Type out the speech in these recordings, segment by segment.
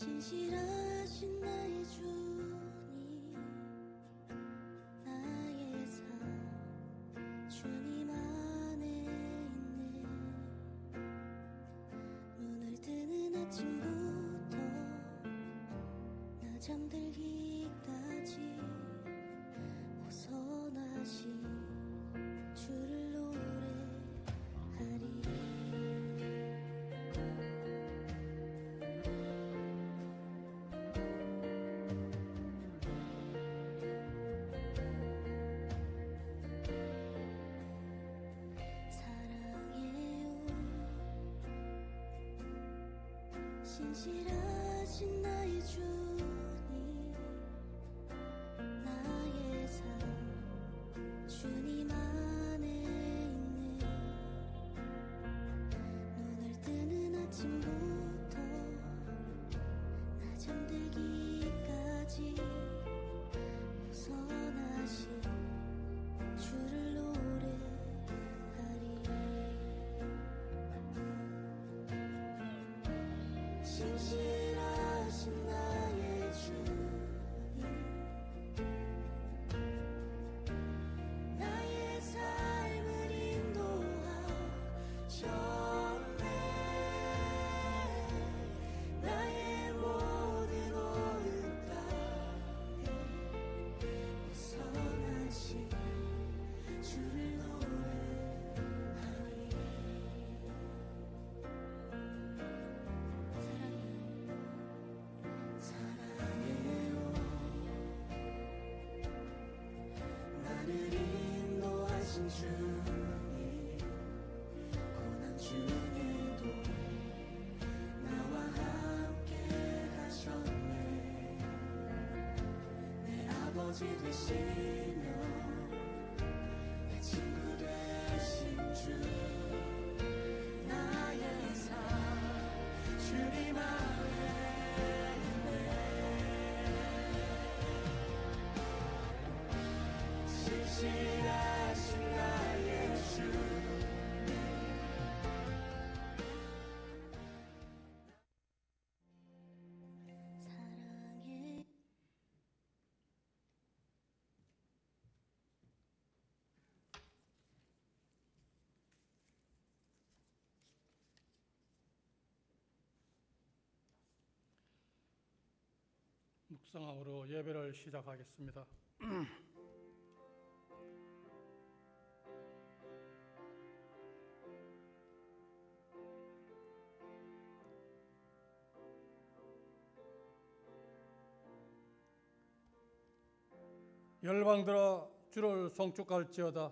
신실하신 나의 주님, 나의 삶 주님 안에 있네. 눈을 뜨는 아침부터 나 잠들기까지 호선하신 주를 노래하리. 신실하신 나의 주님, 나의 삶 주님 안에 있네. 눈을 뜨는 아침부터 나 잠들기까지 호선하신 주를 노래하리. 신실하신 나의 주님, 나의 삶을 인도하셨네. 나의 모든 오름 가운데 호선하신 주를 노래하리. 사랑해요. 나를 인도하신 주님, 고난 중에도 나와 함께 하셨네. 내 아버지 되시며 내 친구 되신 주, 나의 삶 주님 안에 신실하신 나의 주님. 사랑해. 묵상함으로 예배를 시작하겠습니다. 열방들아 주를 송축할지어다.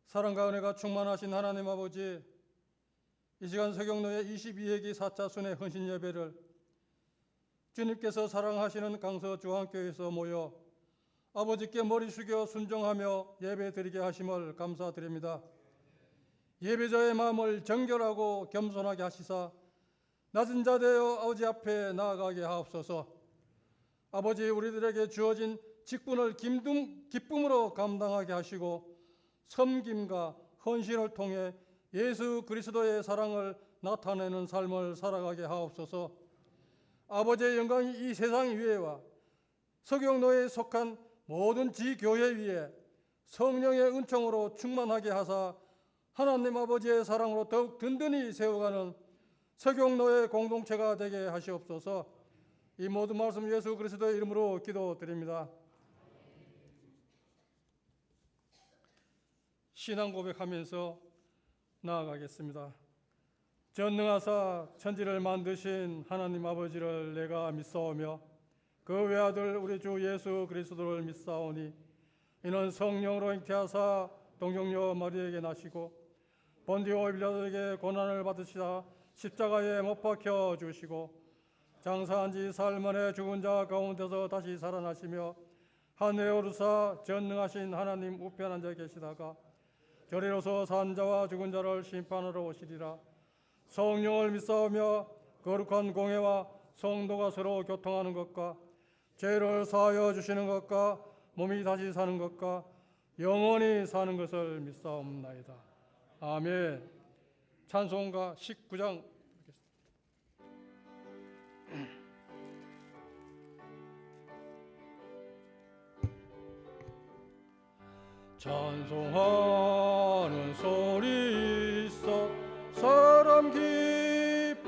사랑과 은혜가 충만하신 하나님 아버지, 이 시간 서경로의 22회기 4차 순회 헌신 예배를 주님께서 사랑하시는 강서 중앙교회에서 모여 아버지께 머리 숙여 순종하며 예배드리게 하심을 감사드립니다. 예배자의 마음을 정결하고 겸손하게 하시사 낮은 자 되어 아버지 앞에 나아가게 하옵소서. 아버지, 우리들에게 주어진 직분을 기쁨으로 감당하게 하시고 섬김과 헌신을 통해 예수 그리스도의 사랑을 나타내는 삶을 살아가게 하옵소서. 아버지의 영광이 이 세상 위에와 서경로에 속한 모든 지교회 위에 성령의 은총으로 충만하게 하사 하나님 아버지의 사랑으로 더욱 든든히 세워가는 서경로의 공동체가 되게 하시옵소서. 이 모든 말씀 예수 그리스도의 이름으로 기도드립니다. 신앙 고백하면서 나아가겠습니다. 전능하사 천지를 만드신 하나님 아버지를 내가 믿사오며 그 외아들 우리 주 예수 그리스도를 믿사오니 이는 성령으로 잉태하사 동정녀 마리에게 나시고 본디오 빌라도에게 고난을 받으시다 십자가에 못 박혀 주시고 장사한 지 사흘 만에 죽은 자 가운데서 다시 살아나시며 하늘에 오르사 전능하신 하나님 우편 앉아 계시다가 저리로서 산 자와 죽은 자를 심판하러 오시리라. 성령을 믿사오며 거룩한 공회와 성도가 서로 교통하는 것과 죄를 사하여 주시는 것과 몸이 다시 사는 것과 영원히 사는 것을 믿사옵나이다. 아멘. 찬송가 19장 찬송하는 소리 있어 사람 기뻐하도다.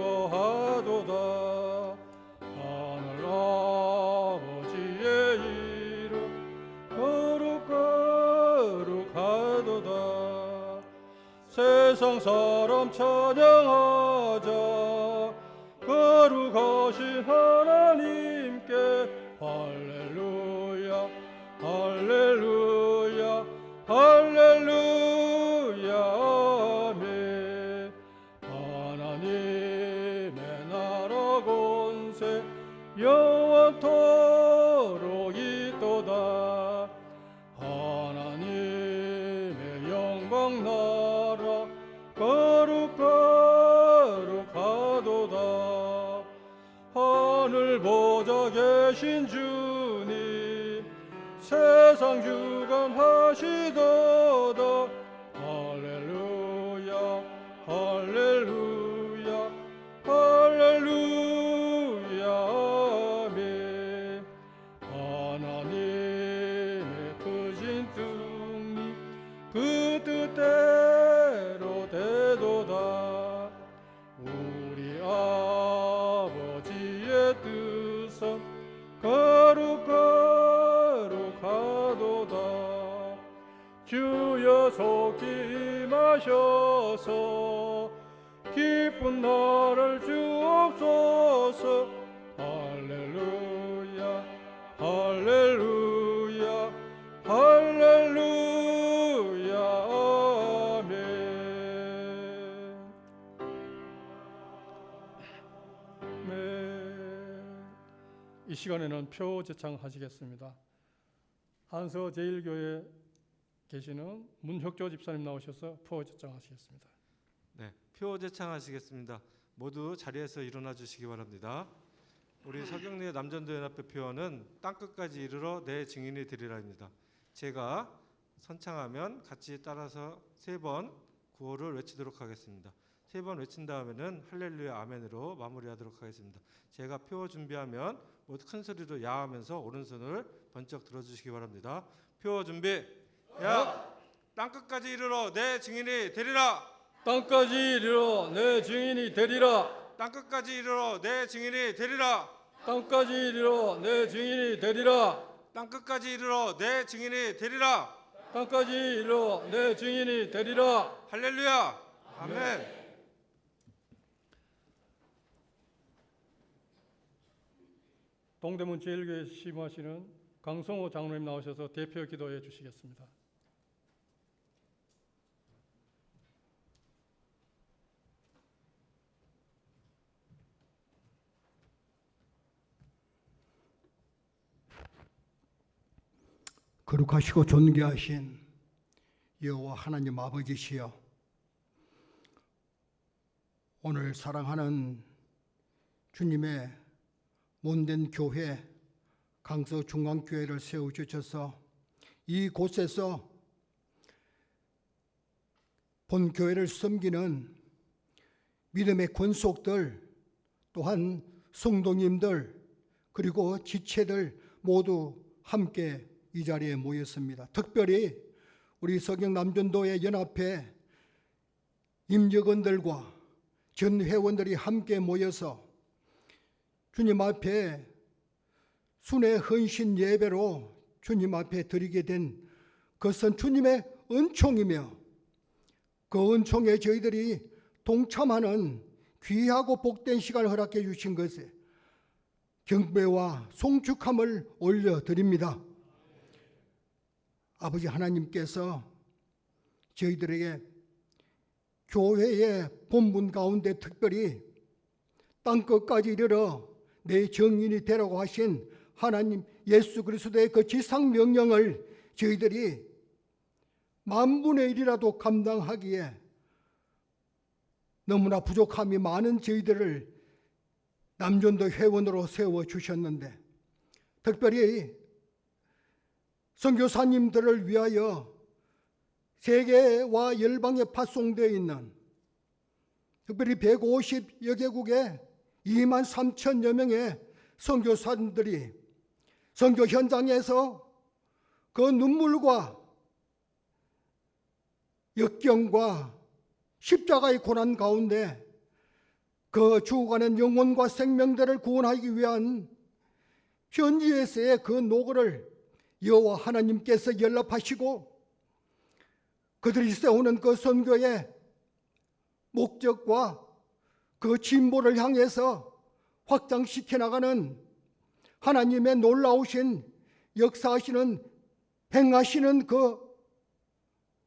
하늘 아버지의 이름 거룩거룩하도다. 세상 사람 찬양하자. 거룩하신 하나님께 할렐루야 할렐루야 할렐루야 아멘. 하나님의 나라 권세 영원토록 있도다. 하나님의 영광 나라 거룩거룩하도다. 하늘 보좌 계신 주님 세상 주관하시도다. 할렐루야 할렐루야 할렐루야 아멘. 하나님의 크신 뜻이 그 뜻대로 되도다. 우리 아버지의 뜻은 거룩거룩하도다. 주여 속히 임하셔서 기쁜 나를 주옵소서. 할렐루야 할렐루야 할렐루야 아멘. 이 시간에는 표 제창하시겠습니다. 한서 제일교회 계시는 문혁조 집사님 나오셔서 표 제창하시겠습니다. 네, 표 제창하시겠습니다. 모두 자리에서 일어나 주시기 바랍니다. 우리 서경례 남전도 연합회 표어는 땅끝까지 이르러 내 증인이 되리라입니다. 제가 선창하면 같이 따라서 3번 구호를 외치도록 하겠습니다. 3번 외친 다음에는 할렐루야 아멘으로 마무리하도록 하겠습니다. 제가 표 준비하면 모두 큰 소리로 야하면서 오른손을 번쩍 들어주시기 바랍니다. 표 준비. 야! 땅끝까지 이르러 내 증인이 되리라. 땅까지 이르러 내 증인이 되리라. 땅끝까지 이르러 내 증인이 되리라. 땅까지 이르러 내 증인이 되리라. 땅끝까지 이르러 내 증인이 되리라. 땅까지 이르러 내 증인이 되리라. 할렐루야 아멘. 동대문 제일교회 심하시는 강성호 장로님 나오셔서 대표 기도해 주시겠습니다. 거룩하시고 존귀하신 여호와 하나님 아버지시여, 오늘 사랑하는 주님의 몸된 교회 강서 중앙교회를 세워주셔서 이곳에서 본교회를 섬기는 믿음의 권속들, 또한 성도님들, 그리고 지체들 모두 함께 이 자리에 모였습니다. 특별히 우리 서경남전도회 연합회 임직원들과 전 회원들이 함께 모여서 주님 앞에 순회 헌신 예배로 주님 앞에 드리게 된 그것은 주님의 은총이며, 그 은총에 저희들이 동참하는 귀하고 복된 시간을 허락해 주신 것에 경배와 송축함을 올려드립니다. 아버지 하나님께서 저희들에게 교회의 본분 가운데 특별히 땅끝까지 이르러 내 증인이 되라고 하신 하나님 예수 그리스도의 그 지상 명령을 저희들이 만분의 1이라도 감당하기에 너무나 부족함이 많은 저희들을 남전도 회원으로 세워주셨는데, 특별히 선교사님들을 위하여 세계와 열방에 파송되어 있는 특별히 150여 개국에 2만 3천여 명의 선교사님들이 선교 현장에서 그 눈물과 역경과 십자가의 고난 가운데 그 죽어가는 영혼과 생명들을 구원하기 위한 현지에서의 그 노고를 여호와 하나님께서 연락하시고 그들이 세우는 그 선교의 목적과 그 진보를 향해서 확장시켜 나가는 하나님의 놀라우신 역사하시는 행하시는 그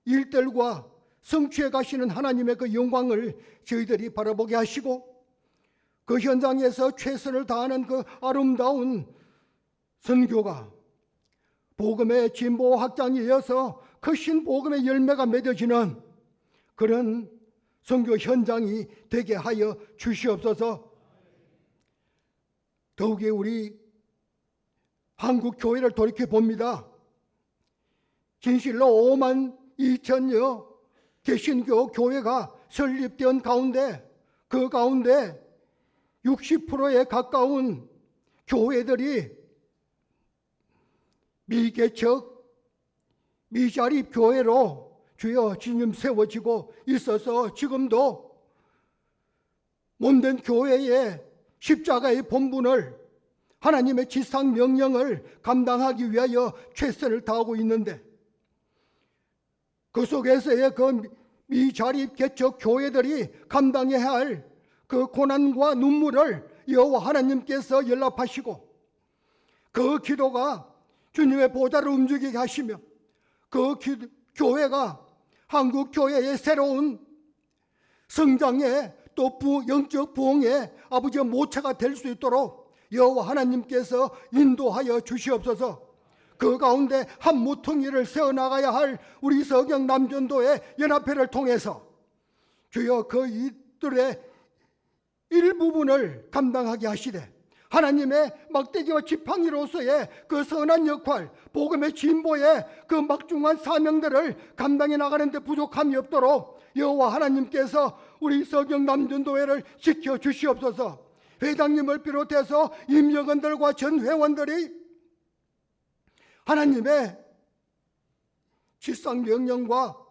일들과 성취해 가시는 하나님의 그 영광을 저희들이 바라보게 하시고 그 현장에서 최선을 다하는 그 아름다운 선교가 복음의 진보 확장에 이어서 크신 복음의 열매가 맺어지는 그런 선교 현장이 되게 하여 주시옵소서. 더욱이 우리 한국 교회를 돌이켜 봅니다. 진실로 5만 2천여 개신교 교회가 설립된 가운데 그 가운데 60%에 가까운 교회들이 미개척, 미자립 교회로 주여 주님 세워지고 있어서 지금도 몸된 교회의 십자가의 본분을 하나님의 지상 명령을 감당하기 위하여 최선을 다하고 있는데 그 속에서의 그 미자립 개척 교회들이 감당해야 할 그 고난과 눈물을 여호와 하나님께서 연락하시고 그 기도가 주님의 보좌를 움직이게 하시며 그 교회가 한국 교회의 새로운 성장의 또 영적 부흥의 아버지의 모체가 될 수 있도록 여호와 하나님께서 인도하여 주시옵소서. 그 가운데 한 모퉁이를 세워나가야 할 우리 서경 남전도의 연합회를 통해서 주여 그 이들의 일부분을 감당하게 하시되 하나님의 막대기와 지팡이로서의 그 선한 역할, 복음의 진보의 그 막중한 사명들을 감당해 나가는데 부족함이 없도록 여호와 하나님께서 우리 서경 남전도회를 지켜 주시옵소서. 회장님을 비롯해서 임직원들과 전 회원들이 하나님의 지상 명령과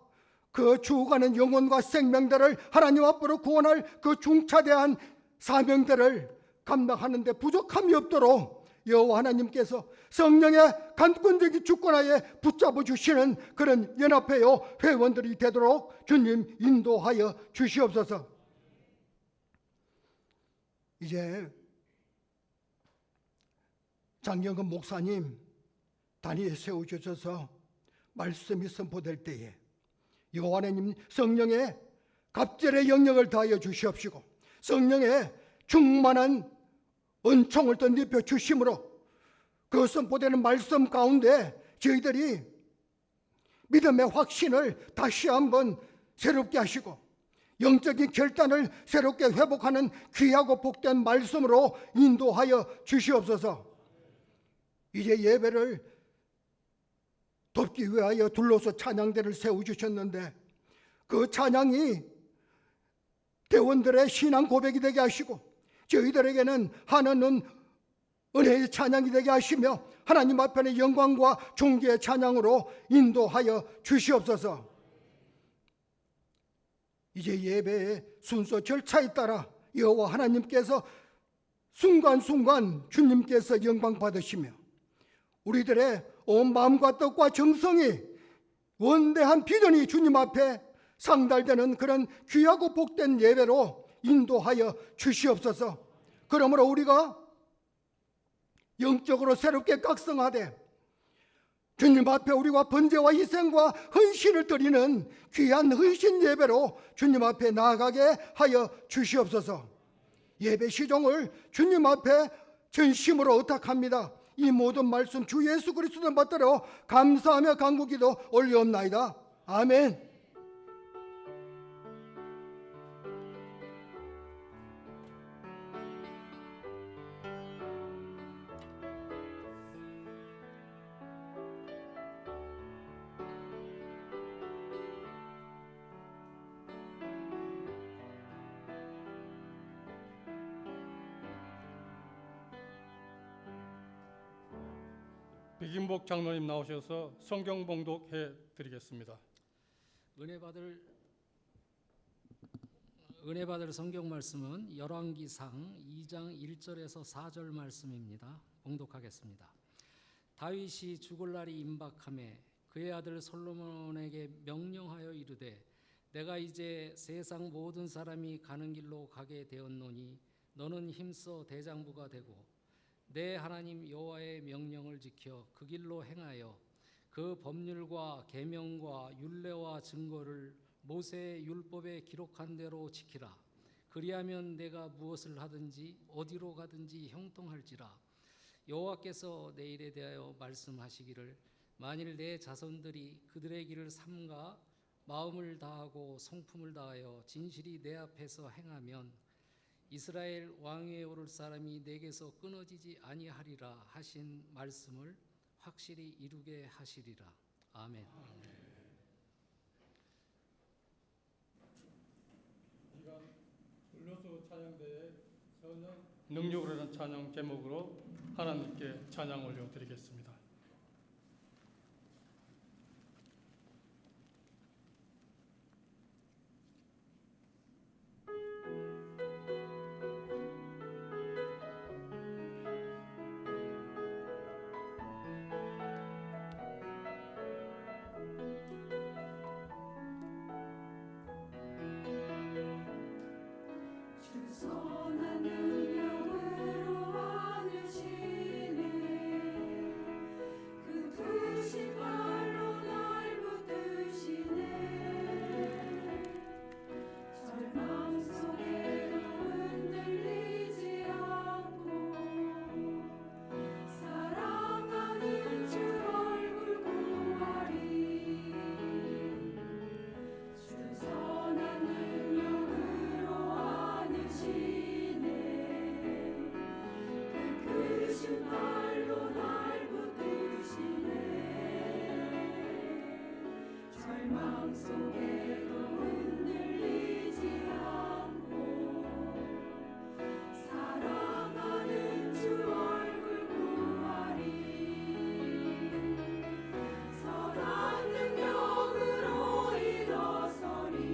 그 죽어가는 영혼과 생명들을 하나님 앞으로 구원할 그 중차대한 사명들을 감당하는데 부족함이 없도록 여호와 하나님께서 성령의 간권적인 주권하에 붙잡아 주시는 그런 연합회요 회원들이 되도록 주님 인도하여 주시옵소서. 이제 장경근 목사님 단위에 세우셔서 말씀이 선포될 때에 여호와 하나님 성령의 갑절의 영역을 다하여 주시옵시고 성령의 충만한 은총을 덧입혀 주심으로 그 선포되는 말씀 가운데 저희들이 믿음의 확신을 다시 한번 새롭게 하시고 영적인 결단을 새롭게 회복하는 귀하고 복된 말씀으로 인도하여 주시옵소서. 이제 예배를 돕기 위하여 둘러서 찬양대를 세워주셨는데 그 찬양이 대원들의 신앙 고백이 되게 하시고 저희들에게는 하나는 은혜의 찬양이 되게 하시며 하나님 앞에는 영광과 존귀의 찬양으로 인도하여 주시옵소서. 이제 예배의 순서 절차에 따라 여호와 하나님께서 순간순간 주님께서 영광 받으시며 우리들의 온 마음과 뜻과 정성이 원대한 비전이 주님 앞에 상달되는 그런 귀하고 복된 예배로 인도하여 주시옵소서. 그러므로 우리가 영적으로 새롭게 각성하되 주님 앞에 우리가 번제와 희생과 헌신을 드리는 귀한 헌신 예배로 주님 앞에 나아가게 하여 주시옵소서. 예배 시종을 주님 앞에 전심으로 의탁합니다. 이 모든 말씀 주 예수 그리스도를 받들어 감사하며 간구기도 올리옵나이다. 아멘. 백인복 장로님 나오셔서 성경 봉독해 드리겠습니다. 은혜 받을 성경 말씀은 열왕기상 2장 1절에서 4절 말씀입니다. 봉독하겠습니다. 다윗이 죽을 날이 임박하매 그의 아들 솔로몬에게 명령하여 이르되 내가 이제 세상 모든 사람이 가는 길로 가게 되었노니 너는 힘써 대장부가 되고 내 하나님 여호와의 명령을 지켜 그 길로 행하여 그 법률과 계명과 율례와 증거를 모세의 율법에 기록한 대로 지키라. 그리하면 내가 무엇을 하든지 어디로 가든지 형통할지라. 여호와께서 내 일에 대하여 말씀하시기를 만일 내 자손들이 그들의 길을 삼가 마음을 다하고 성품을 다하여 진실이 내 앞에서 행하면 이스라엘 왕위에 오를 사람이 내게서 끊어지지 아니하리라 하신 말씀을 확실히 이루게 하시리라. 아멘. 이간 불로소 찬양대의 선영 능력으로 하는 찬양 제목으로 하나님께 찬양 올려드리겠습니다. 선한 능력으로 하늘 치네 그 크신 발로 날 붙드시네 절망 속에도 흔들리지 않고 사랑하는 주 얼굴 보아리 주 선한 능력으로 하늘 치네 그 크신 발로 날 붙드시네 절망 속에도 흔들리지 않고 사랑하는 주 얼굴 보아리 선한 능력으로 일어서리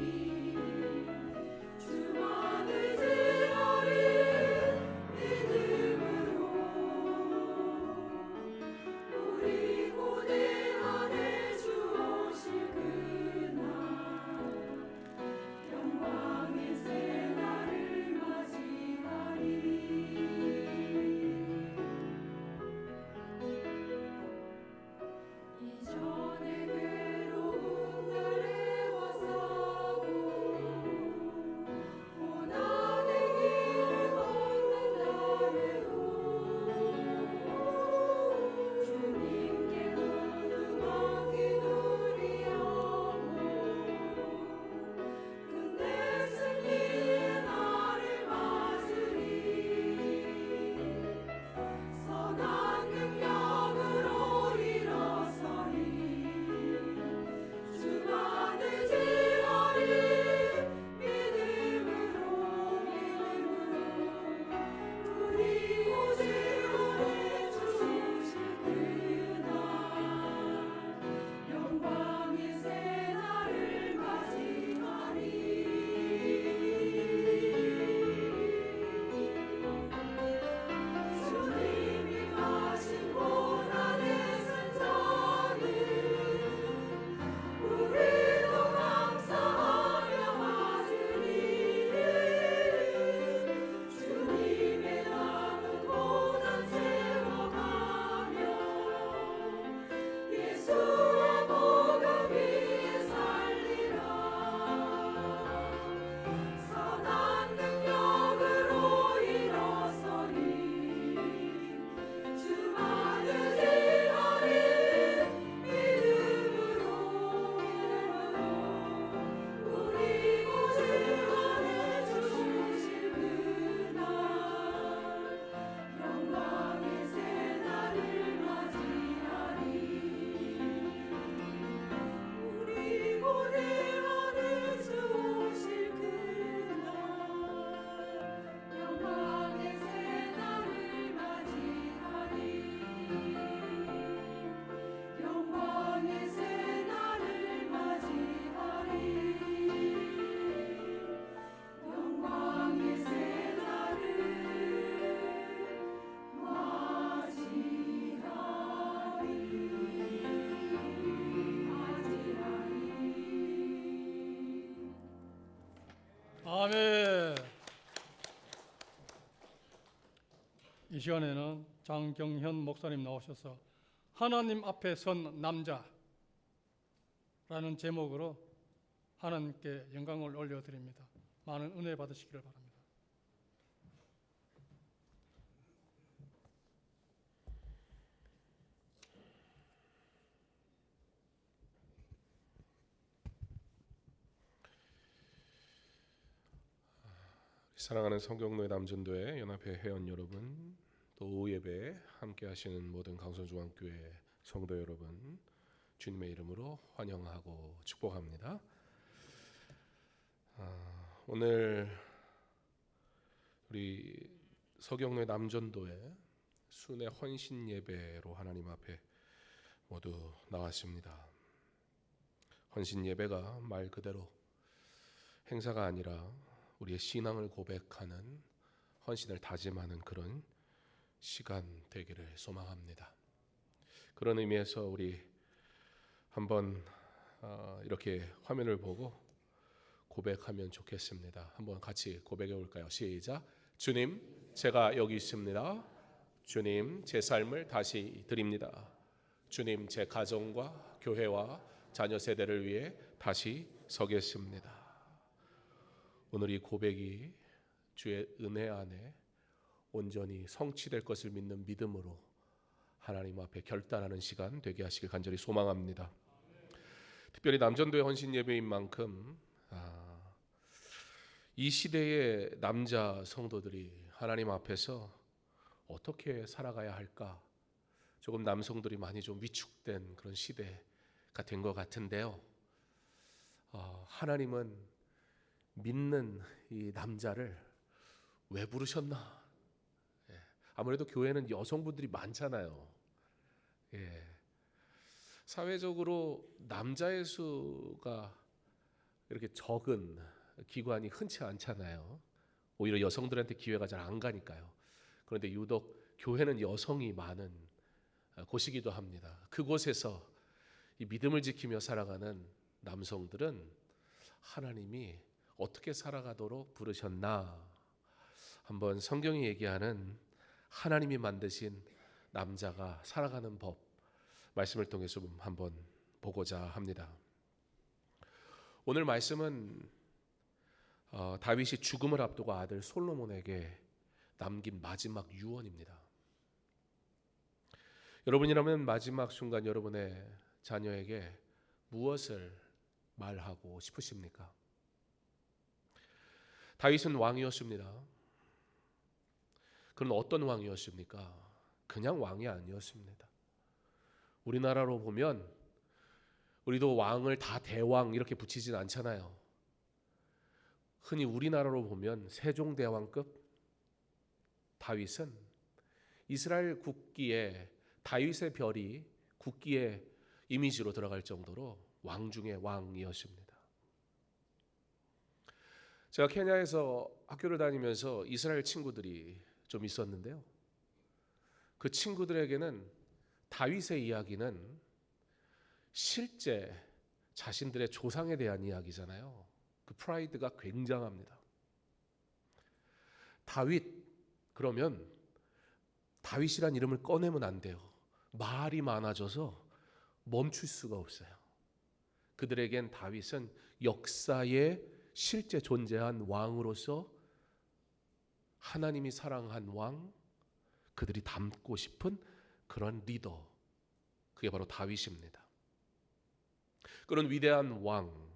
주만 의지하리 믿음으로 우리 고대 안에 주 오실 그날 영광의 새날을 맞이하리 이전에 괴로운 날에 와서고 고난의 길을 걷는 날에도 주님께 모두 맡기두리 하고 끝내 승리의 날을 맞으리 선한 능력으로 일어서리 시간에는 장경현 목사님 나오셔서 하나님 앞에 선 남자라는 제목으로 하나님께 영광을 올려드립니다. 많은 은혜 받으시기를 바랍니다. 사랑하는 성경노예 남전도회 연합회 회원 여러분, 또 오후 예배에 함께 하시는 모든 강선중앙교회 성도 여러분, 주님의 이름으로 환영하고 축복합니다. 오늘 우리 서경노예 남전도회 순회 헌신 예배로 하나님 앞에 모두 나왔습니다. 헌신 예배가 말 그대로 행사가 아니라 우리의 신앙을 고백하는, 헌신을 다짐하는 그런 시간 되기를 소망합니다. 그런 의미에서 우리 한번 이렇게 화면을 보고 고백하면 좋겠습니다. 한번 같이 고백해 볼까요? 시작. 주님, 제가 여기 있습니다. 주님, 제 삶을 다시 드립니다. 주님, 제 가정과 교회와 자녀 세대를 위해 다시 서겠습니다. 오늘 이 고백이 주의 은혜 안에 온전히 성취될 것을 믿는 믿음으로 하나님 앞에 결단하는 시간 되게 하시길 간절히 소망합니다. 특별히 남전도의 헌신 예배인 만큼 이 시대의 남자 성도들이 하나님 앞에서 어떻게 살아가야 할까, 조금 남성들이 많이 좀 위축된 그런 시대가 된 것 같은데요. 하나님은 믿는 이 남자를 왜 부르셨나? 아무래도 교회는 여성분들이 많잖아요. 사회적으로 남자의 수가 이렇게 적은 기관이 흔치 않잖아요. 오히려 여성들한테 기회가 잘 안 가니까요. 그런데 유독 교회는 여성이 많은 곳이기도 합니다. 그곳에서 이 믿음을 지키며 살아가는 남성들은 하나님이 어떻게 살아가도록 부르셨나? 한번 성경이 얘기하는 하나님이 만드신 남자가 살아가는 법, 말씀을 통해서 한번 보고자 합니다. 오늘 말씀은 다윗이 죽음을 앞두고 아들 솔로몬에게 남긴 마지막 유언입니다. 여러분이라면 마지막 순간 여러분의 자녀에게 무엇을 말하고 싶으십니까? 다윗은 왕이었습니다. 그는 어떤 왕이었습니까? 그냥 왕이 아니었습니다. 우리나라로 보면 우리도 왕을 다 대왕 이렇게 붙이진 않잖아요. 흔히 우리나라로 보면 세종대왕급 다윗은 이스라엘 국기에 다윗의 별이 국기의 이미지로 들어갈 정도로 왕 중의 왕이었습니다. 제가 케냐에서 학교를 다니면서 이스라엘 친구들이 좀 있었는데요. 그 친구들에게는 다윗의 이야기는 실제 자신들의 조상에 대한 이야기잖아요. 그 프라이드가 굉장합니다. 다윗, 그러면 다윗이란 이름을 꺼내면 안 돼요. 말이 많아져서 멈출 수가 없어요. 그들에겐 다윗은 역사에 실제 존재한 왕으로서 하나님이 사랑한 왕, 그들이 닮고 싶은 그런 리더, 그게 바로 다윗입니다. 그런 위대한 왕,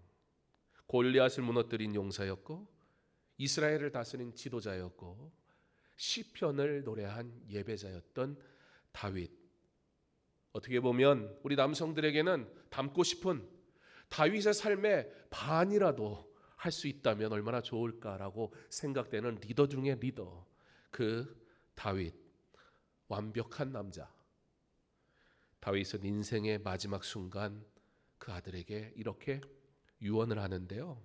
골리앗을 무너뜨린 용사였고 이스라엘을 다스린 지도자였고 시편을 노래한 예배자였던 다윗. 어떻게 보면 우리 남성들에게는 닮고 싶은 다윗의 삶의 반이라도 할 수 있다면 얼마나 좋을까라고 생각되는 리더 중의 리더, 그 다윗, 완벽한 남자. 다윗은 인생의 마지막 순간 그 아들에게 이렇게 유언을 하는데요.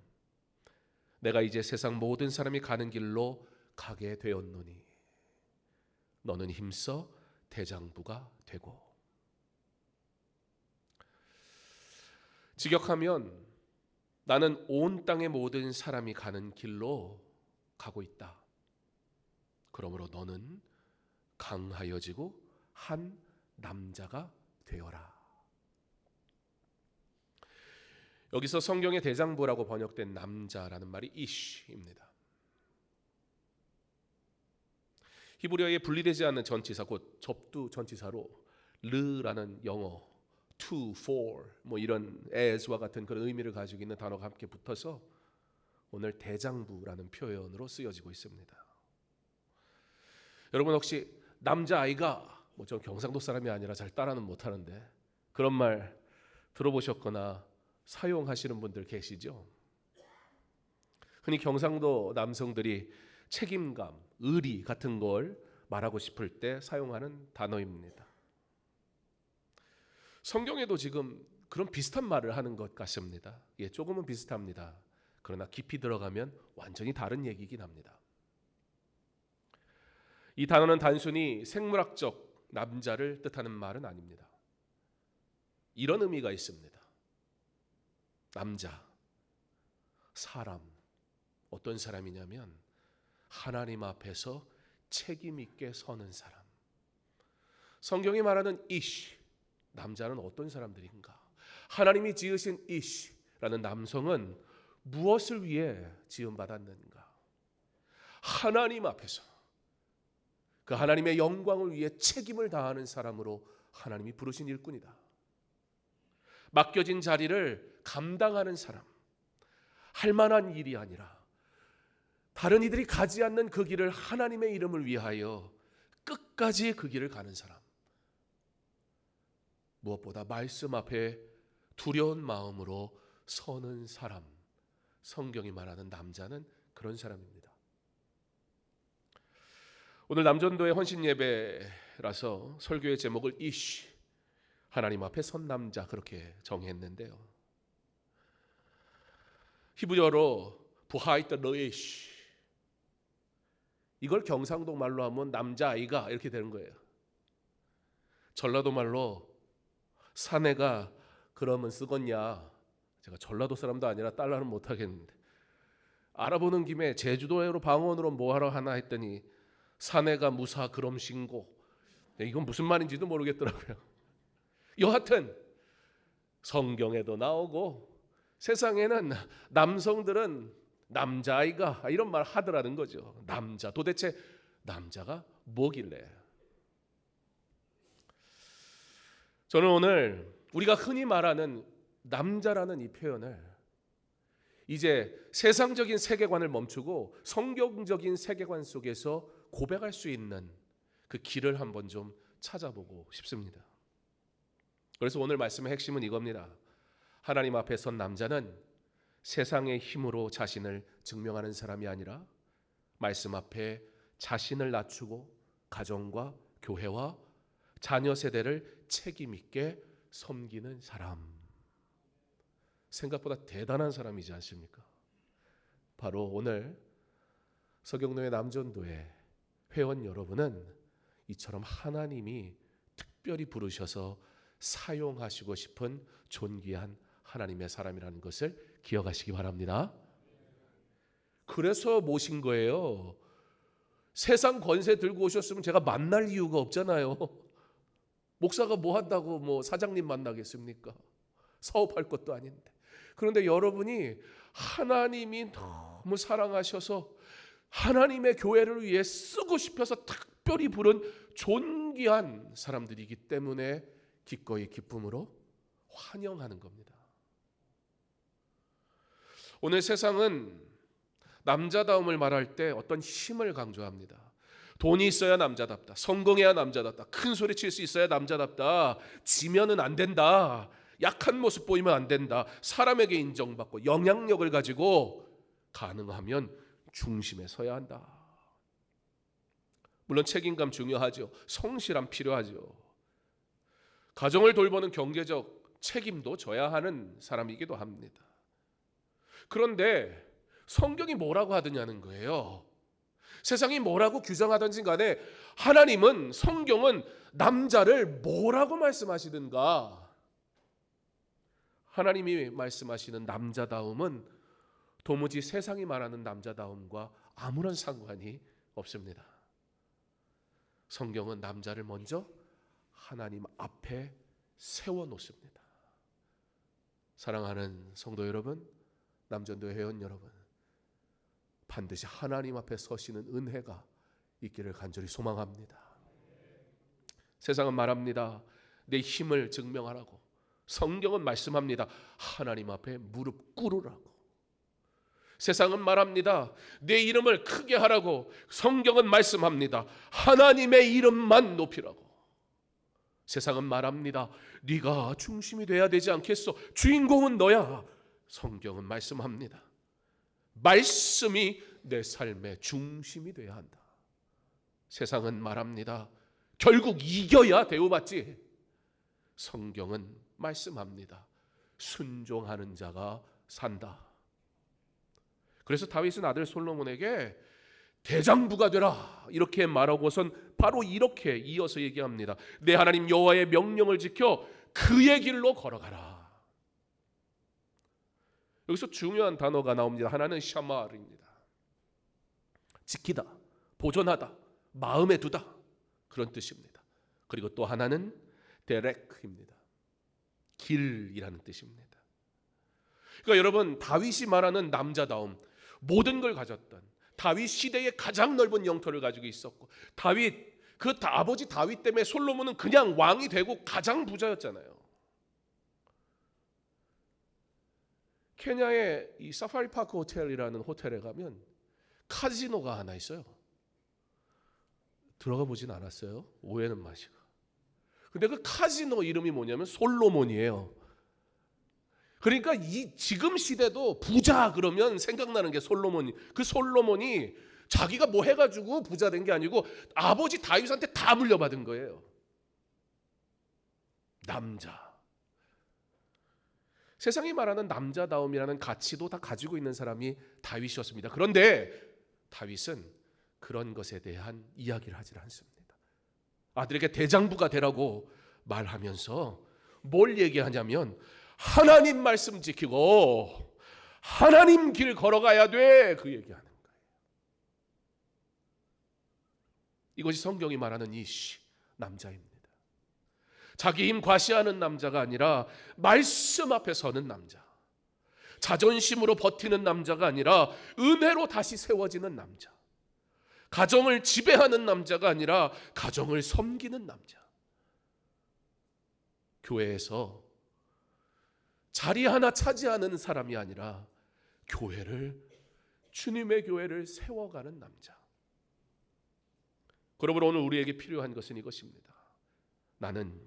내가 이제 세상 모든 사람이 가는 길로 가게 되었노니 너는 힘써 대장부가 되고. 직역하면 나는 온 땅의 모든 사람이 가는 길로 가고 있다. 그러므로 너는 강하여지고 한 남자가 되어라. 여기서 성경의 대장부라고 번역된 남자라는 말이 이쉬입니다. 히브리어에 분리되지 않는 전치사, 곧 접두 전치사로 르라는 영어, to, for 뭐 이런 as와 같은 그런 의미를 가지고 있는 단어가 함께 붙어서 오늘 대장부라는 표현으로 쓰여지고 있습니다. 여러분 혹시 남자아이가 뭐 전 경상도 사람이 아니라 잘 따라는 못하는데 그런 말 들어보셨거나 사용하시는 분들 계시죠? 흔히 경상도 남성들이 책임감, 의리 같은 걸 말하고 싶을 때 사용하는 단어입니다. 성경에도 지금 그런 비슷한 말을 하는 것 같습니다. 예, 조금은 비슷합니다. 그러나 깊이 들어가면 완전히 다른 얘기이긴 합니다. 이 단어는 단순히 생물학적 남자를 뜻하는 말은 아닙니다. 이런 의미가 있습니다. 남자, 사람, 어떤 사람이냐면 하나님 앞에서 책임 있게 서는 사람. 성경이 말하는 이시, 남자는 어떤 사람들인가? 하나님이 지으신 이시라는 남성은 무엇을 위해 지음받았는가? 하나님 앞에서 그 하나님의 영광을 위해 책임을 다하는 사람으로 하나님이 부르신 일꾼이다. 맡겨진 자리를 감당하는 사람, 할 만한 일이 아니라 다른 이들이 가지 않는 그 길을 하나님의 이름을 위하여 끝까지 그 길을 가는 사람, 무엇보다 말씀 앞에 두려운 마음으로 서는 사람, 성경이 말하는 남자는 그런 사람입니다. 오늘 남전도의 헌신 예배라서 설교의 제목을 이쉬, 하나님 앞에 선 남자 그렇게 정했는데요. 히브리어로 부하이트 러이쉬, 이걸 경상도 말로 하면 남자아이가 이렇게 되는 거예요. 전라도 말로 사내가 그러면 쓰겄냐, 제가 전라도 사람도 아니라 딸라는 못하겠는데 알아보는 김에 제주도로 방언으로 뭐하러 하나 했더니 사내가 무사 그럼 신고, 이건 무슨 말인지도 모르겠더라고요. 여하튼 성경에도 나오고 세상에는 남성들은 남자아이가 이런 말 하더라는 거죠. 남자, 도대체 남자가 뭐길래? 저는 오늘 우리가 흔히 말하는 남자라는 이 표현을 이제 세상적인 세계관을 멈추고 성경적인 세계관 속에서 고백할 수 있는 그 길을 한번 좀 찾아보고 싶습니다. 그래서 오늘 말씀의 핵심은 이겁니다. 하나님 앞에 선 남자는 세상의 힘으로 자신을 증명하는 사람이 아니라 말씀 앞에 자신을 낮추고 가정과 교회와 자녀 세대를 책임 있게 섬기는 사람. 생각보다 대단한 사람이지 않습니까? 바로 오늘 서경노회 남전도의 회원 여러분은 이처럼 하나님이 특별히 부르셔서 사용하시고 싶은 존귀한 하나님의 사람이라는 것을 기억하시기 바랍니다. 그래서 모신 거예요. 세상 권세 들고 오셨으면 제가 만날 이유가 없잖아요. 목사가 뭐 한다고 뭐 사장님 만나겠습니까? 사업할 것도 아닌데. 그런데 여러분이 하나님이 너무 사랑하셔서 하나님의 교회를 위해 쓰고 싶어서 특별히 부른 존귀한 사람들이기 때문에 기꺼이 기쁨으로 환영하는 겁니다. 오늘 세상은 남자다움을 말할 때 어떤 힘을 강조합니다. 돈이 있어야 남자답다. 성공해야 남자답다. 큰 소리 칠 수 있어야 남자답다. 지면은 안 된다. 약한 모습 보이면 안 된다. 사람에게 인정받고 영향력을 가지고 가능하면 중심에 서야 한다. 물론 책임감 중요하죠. 성실함 필요하죠. 가정을 돌보는 경제적 책임도 져야 하는 사람이기도 합니다. 그런데 성경이 뭐라고 하느냐는 거예요. 세상이 뭐라고 규정하든지 간에 하나님은, 성경은 남자를 뭐라고 말씀하시든가 하나님이 말씀하시는 남자다움은 도무지 세상이 말하는 남자다움과 아무런 상관이 없습니다. 성경은 남자를 먼저 하나님 앞에 세워놓습니다. 사랑하는 성도 여러분, 남전도 회원 여러분, 반드시 하나님 앞에 서시는 은혜가 있기를 간절히 소망합니다. 세상은 말합니다. 내 힘을 증명하라고. 성경은 말씀합니다. 하나님 앞에 무릎 꿇으라고. 세상은 말합니다. 내 이름을 크게 하라고. 성경은 말씀합니다. 하나님의 이름만 높이라고. 세상은 말합니다. 네가 중심이 돼야 되지 않겠어? 주인공은 너야. 성경은 말씀합니다. 말씀이 내 삶의 중심이 돼야 한다. 세상은 말합니다. 결국 이겨야 대우받지. 성경은 말씀합니다. 순종하는 자가 산다. 그래서 다윗은 아들 솔로몬에게 대장부가 되라 이렇게 말하고선 바로 이렇게 이어서 얘기합니다. 내 하나님 여호와의 명령을 지켜 그의 길로 걸어가라. 여기서 중요한 단어가 나옵니다. 하나는 샤마르입니다. 지키다, 보존하다, 마음에 두다, 그런 뜻입니다. 그리고 또 하나는 데렉입니다. 길이라는 뜻입니다. 그러니까 여러분, 다윗이 말하는 남자다움, 모든 걸 가졌던 다윗 시대의 가장 넓은 영토를 가지고 있었고, 다윗 그 아버지 다윗 때문에 솔로몬은 그냥 왕이 되고 가장 부자였잖아요. 케냐의 이 사파리 파크 호텔이라는 호텔에 가면 카지노가 하나 있어요. 들어가 보진 않았어요. 오해는 마시고. 근데 그 카지노 이름이 뭐냐면 솔로몬이에요. 그러니까 이 지금 시대도 부자 그러면 생각나는 게 솔로몬이. 그 솔로몬이 자기가 뭐 해가지고 부자 된 게 아니고 아버지 다윗한테 다 물려받은 거예요. 남자. 세상이 말하는 남자다움이라는 가치도 다 가지고 있는 사람이 다윗이었습니다. 그런데 다윗은 그런 것에 대한 이야기를 하지 않습니다. 아들에게 대장부가 되라고 말하면서 뭘 얘기하냐면 하나님 말씀 지키고 하나님 길 걸어가야 돼, 그 얘기하는 거예요. 이것이 성경이 말하는 이 남자입니다. 자기 힘 과시하는 남자가 아니라 말씀 앞에 서는 남자, 자존심으로 버티는 남자가 아니라 은혜로 다시 세워지는 남자, 가정을 지배하는 남자가 아니라 가정을 섬기는 남자, 교회에서 자리 하나 차지하는 사람이 아니라 주님의 교회를 세워가는 남자. 그러므로 오늘 우리에게 필요한 것은 이것입니다. 나는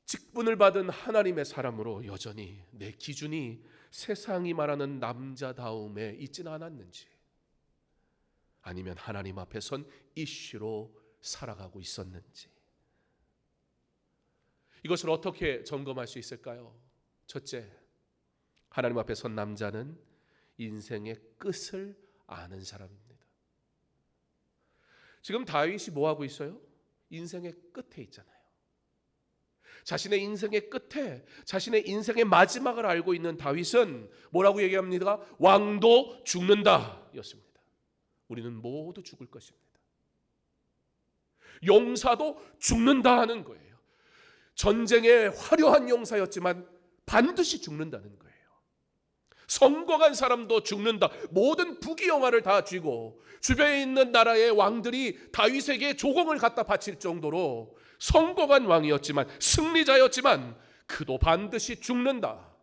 직분을 받은 하나님의 사람으로 여전히 내 기준이 세상이 말하는 남자다움에 있지는 않았는지, 아니면 하나님 앞에 선 이슈로 살아가고 있었는지, 이것을 어떻게 점검할 수 있을까요? 첫째, 하나님 앞에 선 남자는 인생의 끝을 아는 사람입니다. 지금 다윗이 뭐 하고 있어요? 인생의 끝에 있잖아요. 자신의 인생의 끝에, 자신의 인생의 마지막을 알고 있는 다윗은 뭐라고 얘기합니까? 왕도 죽는다 였습니다. 우리는 모두 죽을 것입니다. 용사도 죽는다 하는 거예요. 전쟁의 화려한 용사였지만 반드시 죽는다는 거예요. 성공한 사람도 죽는다. 모든 부귀영화를 다 쥐고 주변에 있는 나라의 왕들이 다윗에게 조공을 갖다 바칠 정도로 성공한 왕이었지만, 승리자였지만 그도 반드시 죽는다.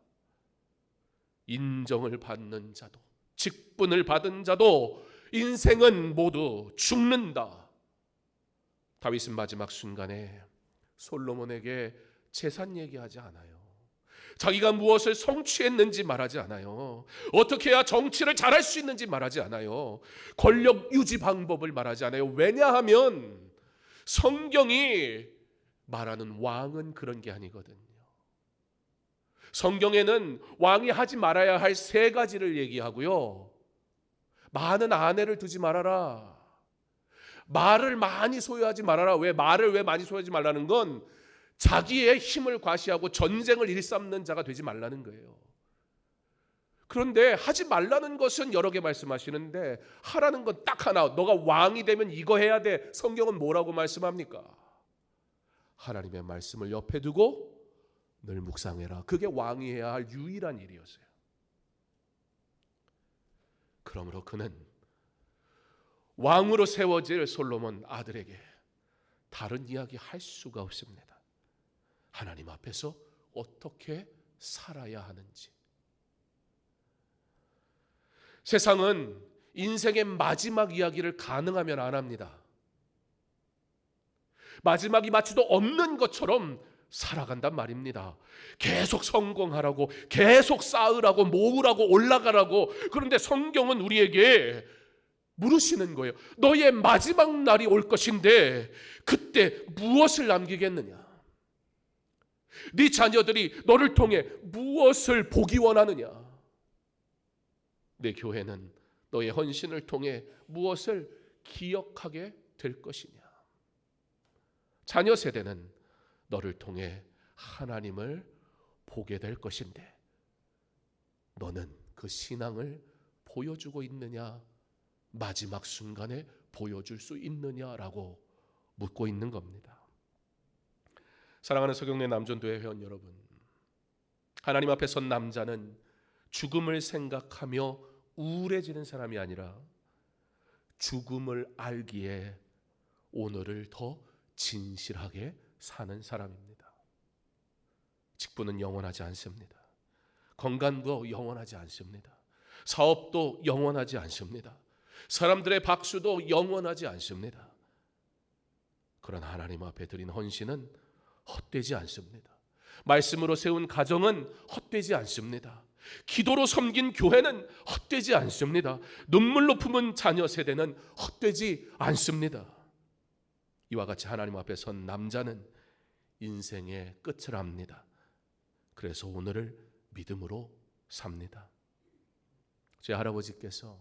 인정을 받는 자도, 직분을 받은 자도 인생은 모두 죽는다. 다윗은 마지막 순간에 솔로몬에게 재산 얘기하지 않아요. 자기가 무엇을 성취했는지 말하지 않아요. 어떻게 해야 정치를 잘할 수 있는지 말하지 않아요. 권력 유지 방법을 말하지 않아요. 왜냐하면 성경이 말하는 왕은 그런 게 아니거든요. 성경에는 왕이 하지 말아야 할 3가지를 얘기하고요. 많은 아내를 두지 말아라. 말을 많이 소유하지 말아라. 말을 왜 많이 소유하지 말라는 건 자기의 힘을 과시하고 전쟁을 일삼는 자가 되지 말라는 거예요. 그런데 하지 말라는 것은 여러 개 말씀하시는데 하라는 건 딱 하나. 너가 왕이 되면 이거 해야 돼. 성경은 뭐라고 말씀합니까? 하나님의 말씀을 옆에 두고 늘 묵상해라. 그게 왕이 해야 할 유일한 일이었어요. 그러므로 그는 왕으로 세워질 솔로몬 아들에게 다른 이야기 할 수가 없습니다. 하나님 앞에서 어떻게 살아야 하는지. 세상은 인생의 마지막 이야기를 가능하면 안 합니다. 마지막이 마치도 없는 것처럼 살아간단 말입니다. 계속 성공하라고, 계속 쌓으라고, 모으라고, 올라가라고. 그런데 성경은 우리에게 물으시는 거예요. 너의 마지막 날이 올 것인데 그때 무엇을 남기겠느냐? 네 자녀들이 너를 통해 무엇을 보기 원하느냐? 내 교회는 너의 헌신을 통해 무엇을 기억하게 될 것이냐? 자녀 세대는 너를 통해 하나님을 보게 될 것인데 너는 그 신앙을 보여주고 있느냐? 마지막 순간에 보여줄 수 있느냐라고 묻고 있는 겁니다. 사랑하는 서경래 남전도회 회원 여러분, 하나님 앞에 선 남자는 죽음을 생각하며 우울해지는 사람이 아니라 죽음을 알기에 오늘을 더 진실하게 사는 사람입니다. 직분은 영원하지 않습니다. 건강도 영원하지 않습니다. 사업도 영원하지 않습니다. 사람들의 박수도 영원하지 않습니다. 그러나 하나님 앞에 드린 헌신은 헛되지 않습니다. 말씀으로 세운 가정은 헛되지 않습니다. 기도로 섬긴 교회는 헛되지 않습니다. 눈물로 품은 자녀 세대는 헛되지 않습니다. 이와 같이 하나님 앞에 선 남자는 인생의 끝을 압니다. 그래서 오늘을 믿음으로 삽니다. 제 할아버지께서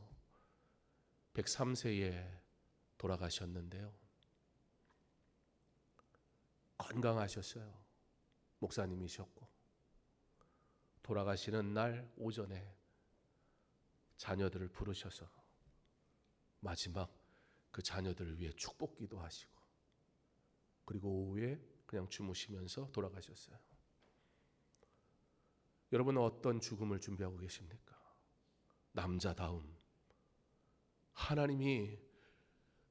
103세에 돌아가셨는데요. 건강하셨어요. 목사님이셨고 돌아가시는 날 오전에 자녀들을 부르셔서 마지막 그 자녀들을 위해 축복기도 하시고 그리고 오후에 그냥 주무시면서 돌아가셨어요. 여러분은 어떤 죽음을 준비하고 계십니까? 남자다움, 하나님이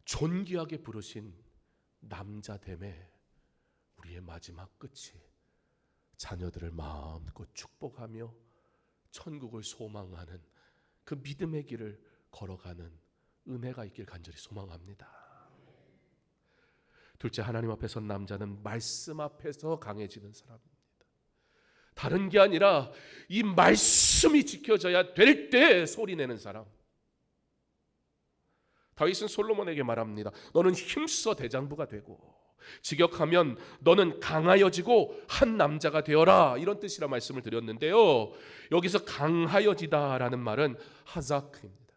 존귀하게 부르신 남자됨에 우리의 마지막 끝이 자녀들을 마음껏 축복하며 천국을 소망하는 그 믿음의 길을 걸어가는 은혜가 있길 간절히 소망합니다. 둘째, 하나님 앞에 선 남자는 말씀 앞에서 강해지는 사람입니다. 다른 게 아니라 이 말씀이 지켜져야 될 때 소리내는 사람. 다윗은 솔로몬에게 말합니다. 너는 힘써 대장부가 되고 직역하면 너는 강하여지고 한 남자가 되어라, 이런 뜻이라 말씀을 드렸는데요. 여기서 강하여지다라는 말은 하자크입니다.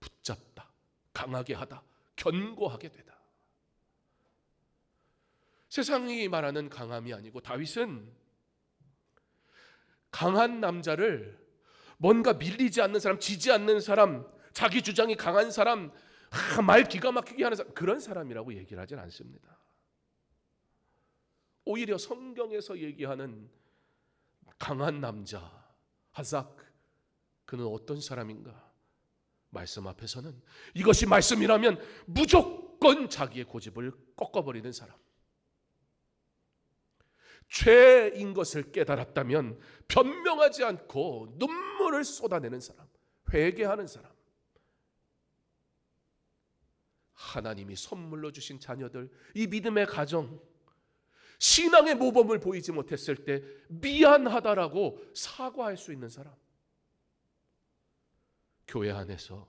붙잡다, 강하게 하다, 견고하게 되다. 세상이 말하는 강함이 아니고 다윗은 강한 남자를 뭔가 밀리지 않는 사람, 지지 않는 사람, 자기 주장이 강한 사람, 말 기가 막히게 하는 사람, 그런 사람이라고 얘기를 하진 않습니다. 오히려 성경에서 얘기하는 강한 남자 하삭, 그는 어떤 사람인가? 말씀 앞에서는 이것이 말씀이라면 무조건 자기의 고집을 꺾어버리는 사람, 죄인 것을 깨달았다면 변명하지 않고 눈물을 쏟아내는 사람, 회개하는 사람, 하나님이 선물로 주신 자녀들, 이 믿음의 가정, 신앙의 모범을 보이지 못했을 때 미안하다라고 사과할 수 있는 사람, 교회 안에서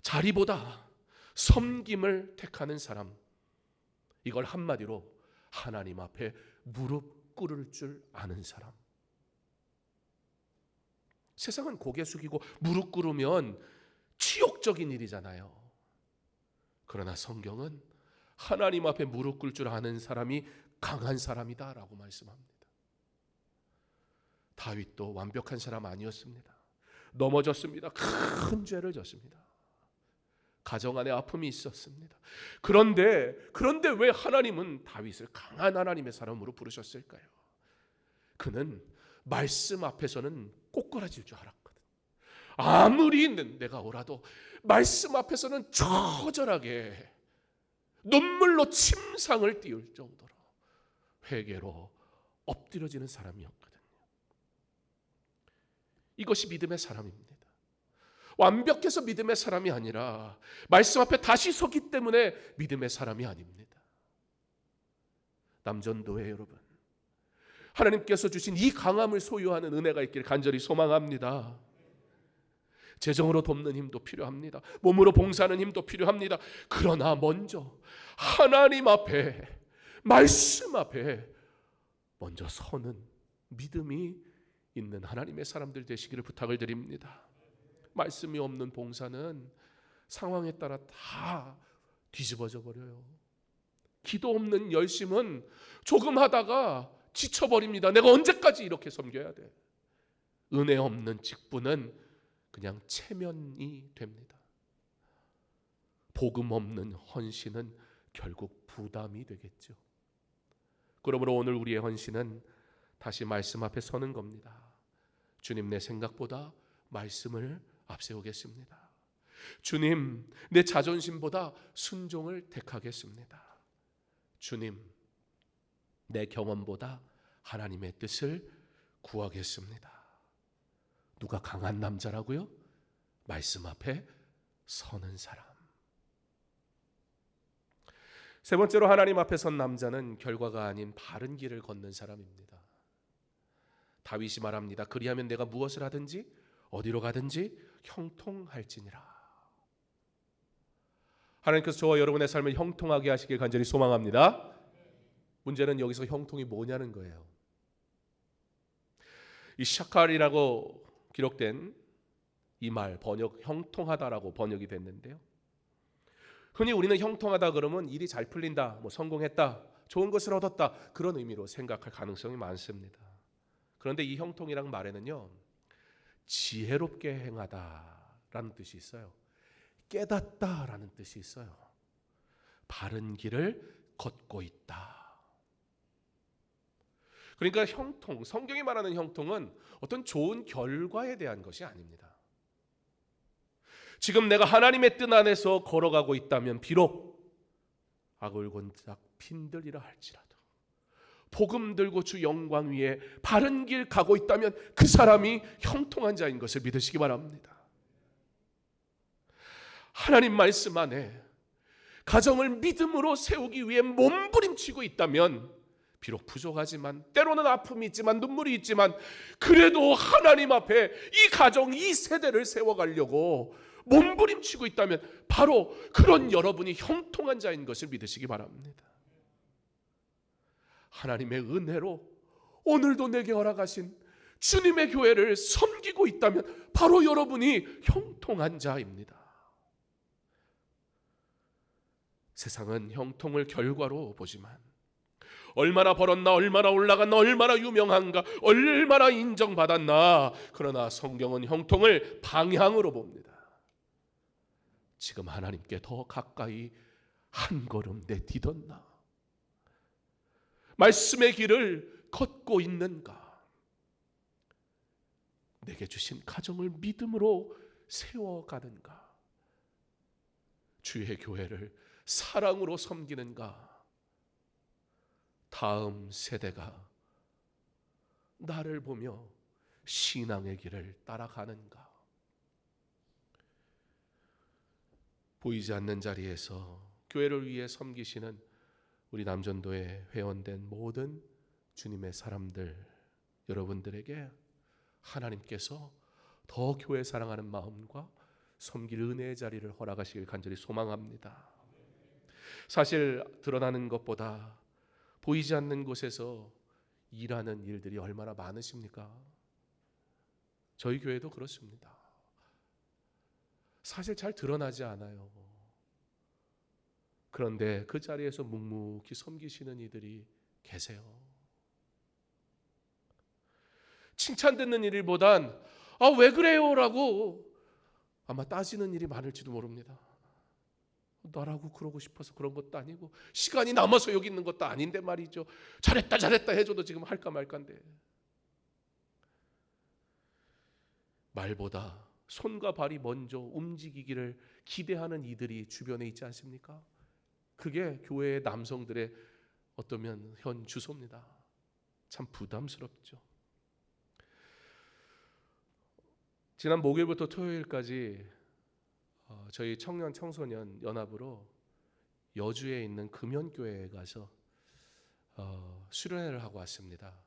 자리보다 섬김을 택하는 사람, 이걸 한마디로 하나님 앞에 무릎 꿇을 줄 아는 사람. 세상은 고개 숙이고 무릎 꿇으면 치욕적인 일이잖아요. 그러나 성경은 하나님 앞에 무릎 꿇을 줄 아는 사람이 강한 사람이다라고 말씀합니다. 다윗도 완벽한 사람 아니었습니다. 넘어졌습니다. 큰 죄를 졌습니다. 가정 안에 아픔이 있었습니다. 그런데 왜 하나님은 다윗을 강한 하나님의 사람으로 부르셨을까요? 그는 말씀 앞에서는 꼬꾸라질 줄 알았거든. 아무리 내가 오라도 말씀 앞에서는 처절하게 눈물로 침상을 띄울 정도로 회개로 엎드려지는 사람이었거든요. 이것이 믿음의 사람입니다. 완벽해서 믿음의 사람이 아니라 말씀 앞에 다시 서기 때문에 믿음의 사람이 아닙니다. 남전도회 여러분, 하나님께서 주신 이 강함을 소유하는 은혜가 있기를 간절히 소망합니다. 재정으로 돕는 힘도 필요합니다. 몸으로 봉사하는 힘도 필요합니다. 그러나 먼저 하나님 앞에, 말씀 앞에 먼저 서는 믿음이 있는 하나님의 사람들 되시기를 부탁을 드립니다. 말씀이 없는 봉사는 상황에 따라 다 뒤집어져 버려요. 기도 없는 열심은 조금 하다가 지쳐버립니다. 내가 언제까지 이렇게 섬겨야 돼? 은혜 없는 직분은 그냥 체면이 됩니다. 복음 없는 헌신은 결국 부담이 되겠죠. 그러므로 오늘 우리의 헌신은 다시 말씀 앞에 서는 겁니다. 주님, 내 생각보다 말씀을 앞세우겠습니다. 주님, 내 자존심보다 순종을 택하겠습니다. 주님, 내 경험보다 하나님의 뜻을 구하겠습니다. 누가 강한 남자라고요? 말씀 앞에 서는 사람. 세 번째로 하나님 앞에 선 남자는 결과가 아닌 바른 길을 걷는 사람입니다. 다윗이 말합니다. 그리하면 내가 무엇을 하든지 어디로 가든지 형통할지니라. 하나님께서 저와 여러분의 삶을 형통하게 하시길 간절히 소망합니다. 문제는 여기서 형통이 뭐냐는 거예요. 이 샤칼이라고 기록된 이 말 번역 형통하다라고 번역이 됐는데요. 흔히 우리는 형통하다 그러면 일이 잘 풀린다, 성공했다, 좋은 것을 얻었다 그런 의미로 생각할 가능성이 많습니다. 그런데 이 형통이란 말에는요, 지혜롭게 행하다라는 뜻이 있어요. 깨닫다라는 뜻이 있어요. 바른 길을 걷고 있다. 그러니까 형통, 성경이 말하는 형통은 어떤 좋은 결과에 대한 것이 아닙니다. 지금 내가 하나님의 뜻 안에서 걸어가고 있다면 비록 아글곤작 핀들이라 할지라도 복음 들고 주 영광 위에 바른 길 가고 있다면 그 사람이 형통한 자인 것을 믿으시기 바랍니다. 하나님 말씀 안에 가정을 믿음으로 세우기 위해 몸부림치고 있다면 비록 부족하지만 때로는 아픔이 있지만 눈물이 있지만 그래도 하나님 앞에 이 가정 이 세대를 세워가려고 몸부림치고 있다면 바로 그런 여러분이 형통한 자인 것을 믿으시기 바랍니다. 하나님의 은혜로 오늘도 내게 허락하신 주님의 교회를 섬기고 있다면 바로 여러분이 형통한 자입니다. 세상은 형통을 결과로 보지만 얼마나 벌었나, 얼마나 올라갔나, 얼마나 유명한가, 얼마나 인정받았나, 그러나 성경은 형통을 방향으로 봅니다. 지금 하나님께 더 가까이 한 걸음 내디뎠나? 말씀의 길을 걷고 있는가? 내게 주신 가정을 믿음으로 세워가는가? 주의 교회를 사랑으로 섬기는가? 다음 세대가 나를 보며 신앙의 길을 따라가는가? 보이지 않는 자리에서 교회를 위해 섬기시는 우리 남전도에 회원된 모든 주님의 사람들 여러분들에게 하나님께서 더 교회 사랑하는 마음과 섬길 은혜의 자리를 허락하시길 간절히 소망합니다. 사실 드러나는 것보다 보이지 않는 곳에서 일하는 일들이 얼마나 많으십니까? 저희 교회도 그렇습니다. 사실 잘 드러나지 않아요. 그런데 그 자리에서 묵묵히 섬기시는 이들이 계세요. 칭찬 듣는 일보단 왜 그래요라고 아마 따지는 일이 많을지도 모릅니다. 나라고 그러고 싶어서 그런 것도 아니고 시간이 남아서 여기 있는 것도 아닌데 말이죠. 잘했다 해줘도 지금 할까 말까인데. 말보다 손과 발이 먼저 움직이기를 기대하는 이들이 주변에 있지 않습니까? 그게 교회의 남성들의 어떠면 현 주소입니다. 참 부담스럽죠. 지난 목요일부터 토요일까지 저희 청년 청소년 연합으로 여주에 있는 금연교회에 가서 수련회를 하고 왔습니다.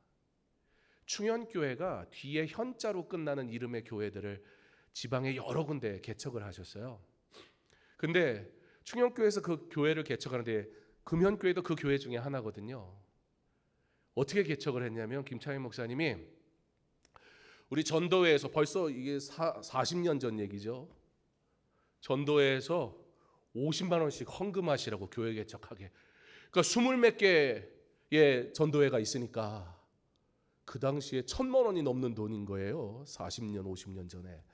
충현교회가 뒤에 현자로 끝나는 이름의 교회들을 지방에 여러 군데 개척을 하셨어요. 근데 충현교회에서 그 교회를 개척하는데 금현교회도 그 교회 중에 하나거든요. 어떻게 개척을 했냐면 김창희 목사님이 우리 전도회에서 벌써 이게 40년 전 얘기죠. 전도회에서 50만 원씩 헌금하시라고 교회 개척하게. 그러니까 20몇 개의 전도회가 있으니까 그 당시에 1,000만 원이 넘는 돈인 거예요. 40년, 50년 전에.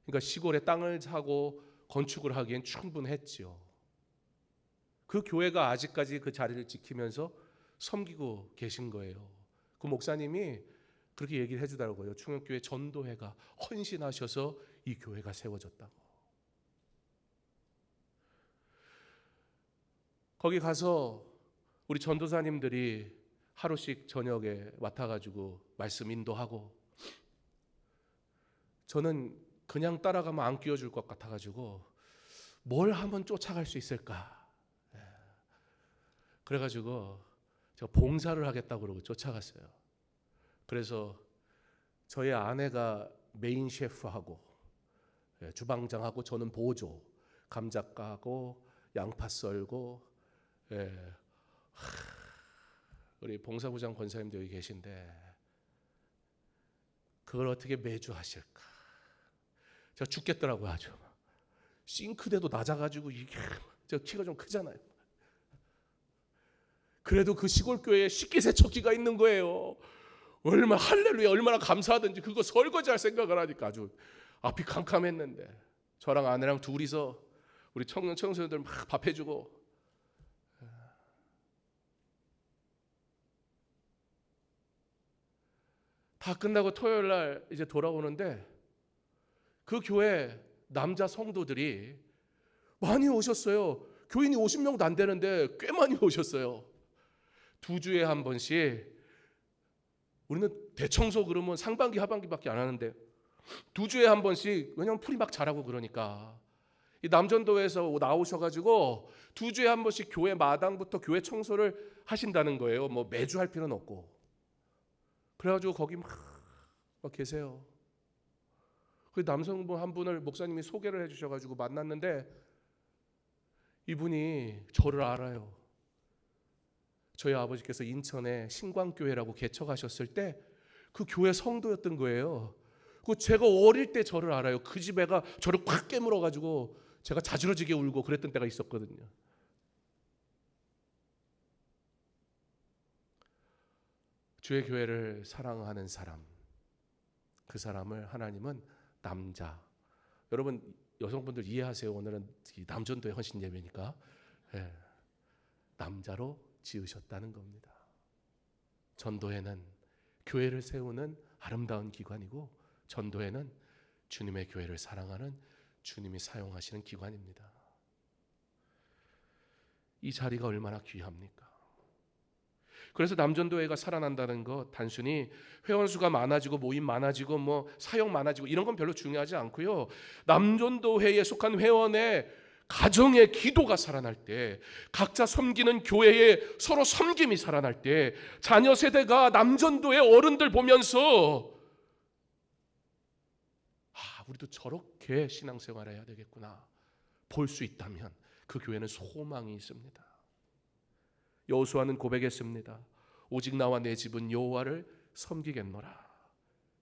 그러니까 시골에 땅을 사고 건축을 하기엔 충분했죠. 그 교회가 아직까지 그 자리를 지키면서 섬기고 계신 거예요. 그 목사님이 그렇게 얘기를 해주더라고요. 충현교회 전도회가 헌신하셔서 이 교회가 세워졌다고. 거기 가서 우리 전도사님들이 하루씩 저녁에 맡아가지고 말씀 인도하고 저는 그냥 따라가면 안 끼워줄 것 같아가지고 뭘 하면 쫓아갈 수 있을까. 그래가지고 제가 봉사를 하겠다고 그러고 쫓아갔어요. 그래서 저희 아내가 메인 셰프하고 주방장하고 저는 보조, 감자 까고 양파 썰고 우리 봉사부장 권사님도 여기 계신데 그걸 어떻게 매주 하실까? 제가 죽겠더라고요. 아주 싱크대도 낮아가지고 이게 제가 키가 좀 크잖아요. 그래도 그 시골 교회에 식기세척기가 있는 거예요. 얼마나 할렐루야 얼마나 감사하든지 그거 설거지할 생각을 하니까 아주 앞이 캄캄했는데 저랑 아내랑 둘이서 우리 청년 청소년들 막 밥 해주고 다 끝나고 토요일 날 이제 돌아오는데 그 교회 남자 성도들이 많이 오셨어요. 교인이 50명도 안 되는데 꽤 많이 오셨어요. 2주에 한 번씩 우리는 대청소 그러면 상반기 하반기밖에 안 하는데 2주에 한 번씩 왜냐면 풀이 막 자라고 그러니까 이 남전도에서 나오셔가지고 2주에 한 번씩 교회 마당부터 교회 청소를 하신다는 거예요. 뭐 매주 할 필요는 없고. 그래가지고 거기 막 계세요. 그 남성분 한 분을 목사님이 소개를 해주셔가지고 만났는데 이분이 저를 알아요. 저희 아버지께서 인천에 신광교회라고 개척하셨을 때 그 교회 성도였던 거예요. 그 제가 어릴 때 저를 알아요. 그 집 애가 저를 꽉 깨물어가지고 제가 자지러지게 울고 그랬던 때가 있었거든요. 주의 교회를 사랑하는 사람, 그 사람을 하나님은 남자. 여러분 여성분들 이해하세요. 오늘은 남전도의 헌신 예배니까 남자로 지으셨다는 겁니다. 전도회는 교회를 세우는 아름다운 기관이고 전도회는 주님의 교회를 사랑하는 주님이 사용하시는 기관입니다. 이 자리가 얼마나 귀합니까? 그래서 남전도회가 살아난다는 것 단순히 회원수가 많아지고 모임 많아지고 뭐 사역 많아지고 이런 건 별로 중요하지 않고요. 남전도회에 속한 회원의 가정의 기도가 살아날 때, 각자 섬기는 교회에 서로 섬김이 살아날 때, 자녀 세대가 남전도의 어른들 보면서 우리도 저렇게 신앙생활을 해야 되겠구나 볼 수 있다면 그 교회는 소망이 있습니다. 여호수아는 고백했습니다. 오직 나와 내 집은 여호와를 섬기겠노라.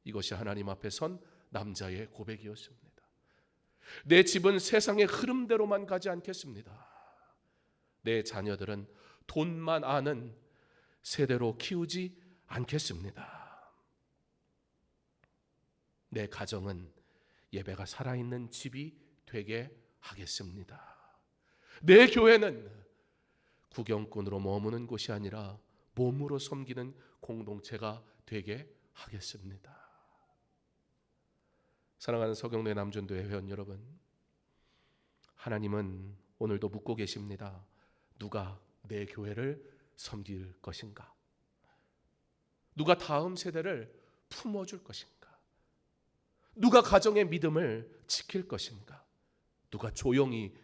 이것이 하나님 앞에 선 남자의 고백이었습니다. 내 집은 세상의 흐름대로만 가지 않겠습니다. 내 자녀들은 돈만 아는 세대로 키우지 않겠습니다. 내 가정은 예배가 살아있는 집이 되게 하겠습니다. 내 교회는 구경꾼으로 머무는 곳이 아니라 몸으로 섬기는 공동체가 되게 하겠습니다. 사랑하는 서경래 남전도회 회원 여러분, 하나님은 오늘도 묻고 계십니다. 누가 내 교회를 섬길 것인가? 누가 다음 세대를 품어줄 것인가? 누가 가정의 믿음을 지킬 것인가? 누가 조용히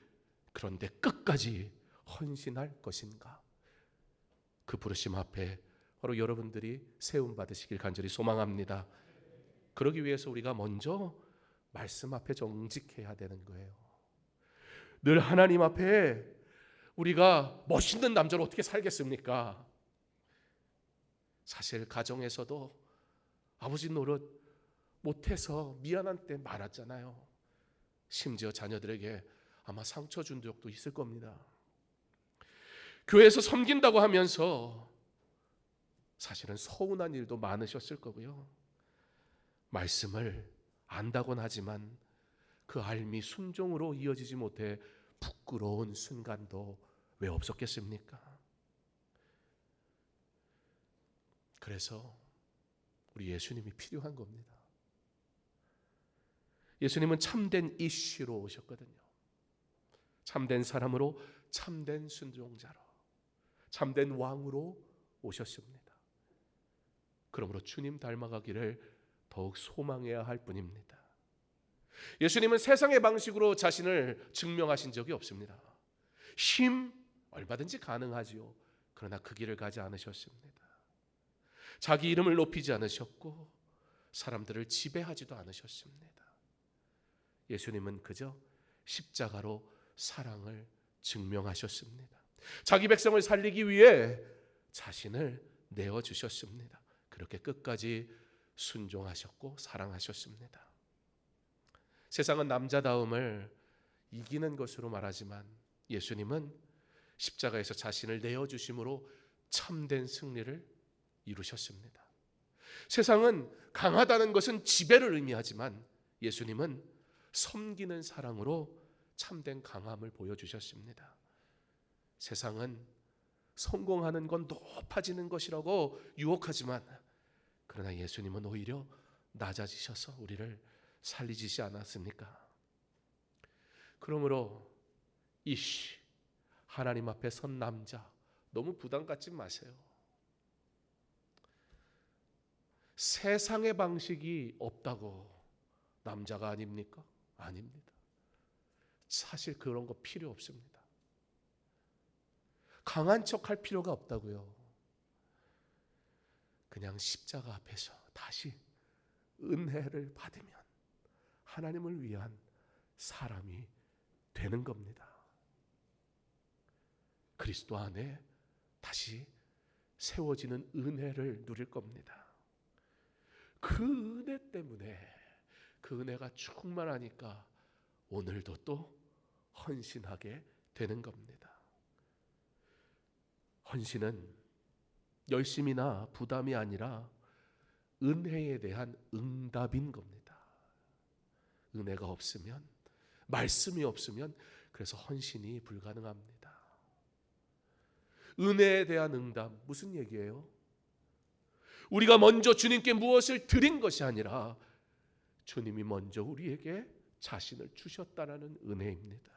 그런데 끝까지 헌신할 것인가? 그 부르심 앞에 바로 여러분들이 세움 받으시길 간절히 소망합니다. 그러기 위해서 우리가 먼저 말씀 앞에 정직해야 되는 거예요. 늘 하나님 앞에 우리가 멋있는 남자로 어떻게 살겠습니까? 사실 가정에서도 아버지 노릇 못해서 미안한 때 많았잖아요. 심지어 자녀들에게 아마 상처 준 적도 있을 겁니다. 교회에서 섬긴다고 하면서 사실은 서운한 일도 많으셨을 거고요. 말씀을 안다곤 하지만 그 알미 순종으로 이어지지 못해 부끄러운 순간도 왜 없었겠습니까? 그래서 우리 예수님이 필요한 겁니다. 예수님은 참된 이슈로 오셨거든요. 참된 사람으로, 참된 순종자로, 참된 왕으로 오셨습니다. 그러므로 주님 닮아가기를 더욱 소망해야 할 뿐입니다. 예수님은 세상의 방식으로 자신을 증명하신 적이 없습니다. 힘 얼마든지 가능하지요. 그러나 그 길을 가지 않으셨습니다. 자기 이름을 높이지 않으셨고 사람들을 지배하지도 않으셨습니다. 예수님은 그저 십자가로 사랑을 증명하셨습니다. 자기 백성을 살리기 위해 자신을 내어주셨습니다. 그렇게 끝까지 순종하셨고 사랑하셨습니다. 세상은 남자다움을 이기는 것으로 말하지만 예수님은 십자가에서 자신을 내어주심으로 참된 승리를 이루셨습니다. 세상은 강하다는 것은 지배를 의미하지만 예수님은 섬기는 사랑으로 참된 강함을 보여주셨습니다. 세상은 성공하는 건 높아지는 것이라고 유혹하지만 그러나 예수님은 오히려 낮아지셔서 우리를 살리시지 않았습니까? 그러므로 이씨 하나님 앞에 선 남자 너무 부담 갖지 마세요. 세상의 방식이 없다고 남자가 아닙니까? 아닙니다. 사실 그런 거 필요 없습니다. 강한 척 할 필요가 없다고요. 그냥 십자가 앞에서 다시 은혜를 받으면 하나님을 위한 사람이 되는 겁니다. 그리스도 안에 다시 세워지는 은혜를 누릴 겁니다. 그 은혜 때문에 그 은혜가 충만하니까 오늘도 또 헌신하게 되는 겁니다. 헌신은 열심이나 부담이 아니라 은혜에 대한 응답인 겁니다. 은혜가 없으면, 말씀이 없으면 그래서 헌신이 불가능합니다. 은혜에 대한 응답 무슨 얘기예요? 우리가 먼저 주님께 무엇을 드린 것이 아니라 주님이 먼저 우리에게 자신을 주셨다라는 은혜입니다.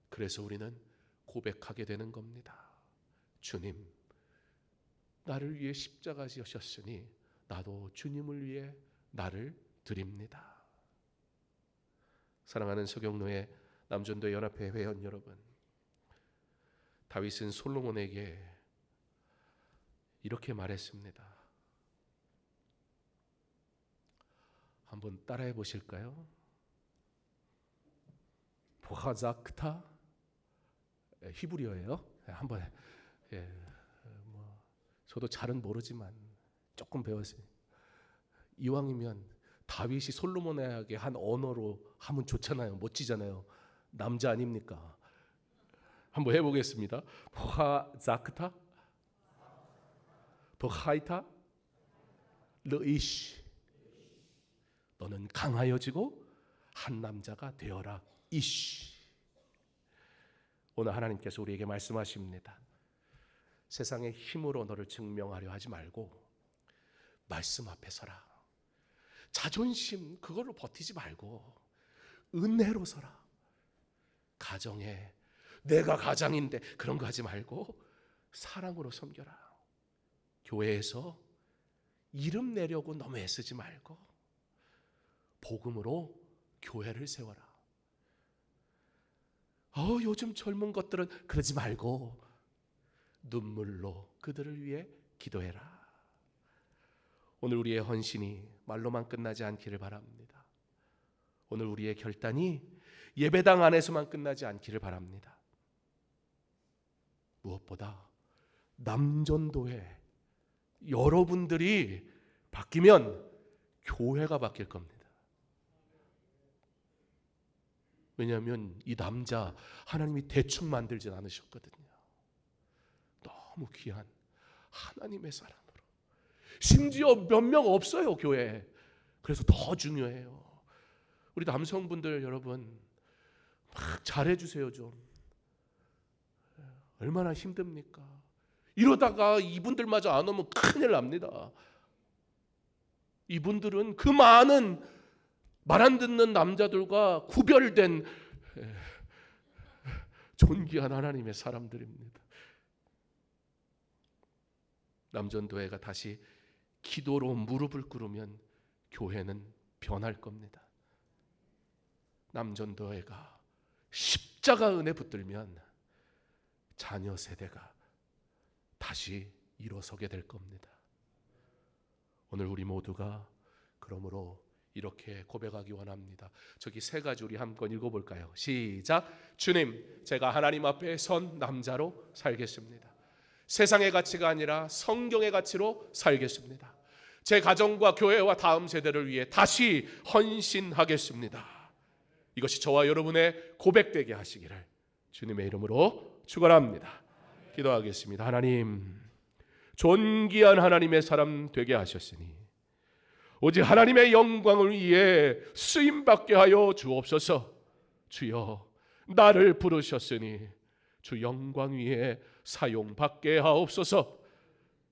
그래서 우리는 고백하게 되는 겁니다. 주님, 나를 위해 십자가 지으셨으니 나도 주님을 위해 나를 드립니다. 사랑하는 서경로의 남전도 연합회 회원 여러분, 다윗은 솔로몬에게 이렇게 말했습니다. 한번 따라해 보실까요? 보하자크타, 히브리어예요. 한번 저도 잘은 모르지만 조금 배웠어요. 이왕이면 다윗이 솔로몬에게 한 언어로 하면 좋잖아요. 멋지잖아요. 남자 아닙니까? 한번 해보겠습니다. 보하자크타, 보하이타, 르이시. 너는 강하여지고 한 남자가 되어라. 이씨. 오늘 하나님께서 우리에게 말씀하십니다. 세상의 힘으로 너를 증명하려 하지 말고 말씀 앞에 서라. 자존심 그걸로 버티지 말고 은혜로 서라. 가정에 내가 가장인데 그런 거 하지 말고 사랑으로 섬겨라. 교회에서 이름 내려고 너무 애쓰지 말고 복음으로 교회를 세워라. 요즘 젊은 것들은 그러지 말고 눈물로 그들을 위해 기도해라. 오늘 우리의 헌신이 말로만 끝나지 않기를 바랍니다. 오늘 우리의 결단이 예배당 안에서만 끝나지 않기를 바랍니다. 무엇보다 남전도회 여러분들이 바뀌면 교회가 바뀔 겁니다. 왜냐하면 이 남자 하나님이 대충 만들진 않으셨거든요. 너무 귀한 하나님의 사람으로. 심지어 몇 명 없어요, 교회에. 그래서 더 중요해요. 우리 남성분들 여러분 막 잘해주세요 좀. 얼마나 힘듭니까? 이러다가 이분들마저 안 오면 큰일 납니다. 이분들은 그 많은 말 안 듣는 남자들과 구별된 존귀한 하나님의 사람들입니다. 남전도회가 다시 기도로 무릎을 꿇으면 교회는 변할 겁니다. 남전도회가 십자가 은혜 붙들면 자녀 세대가 다시 일어서게 될 겁니다. 오늘 우리 모두가 그러므로 이렇게 고백하기 원합니다. 저기 세 가지 우리 한번 읽어볼까요? 시작. 주님, 제가 하나님 앞에 선 남자로 살겠습니다. 세상의 가치가 아니라 성경의 가치로 살겠습니다. 제 가정과 교회와 다음 세대를 위해 다시 헌신하겠습니다. 이것이 저와 여러분의 고백되게 하시기를 주님의 이름으로 축원합니다. 기도하겠습니다. 하나님, 존귀한 하나님의 사람 되게 하셨으니 오직 하나님의 영광을 위해 쓰임받게 하여 주옵소서. 주여, 나를 부르셨으니 주 영광 위에 사용받게 하옵소서.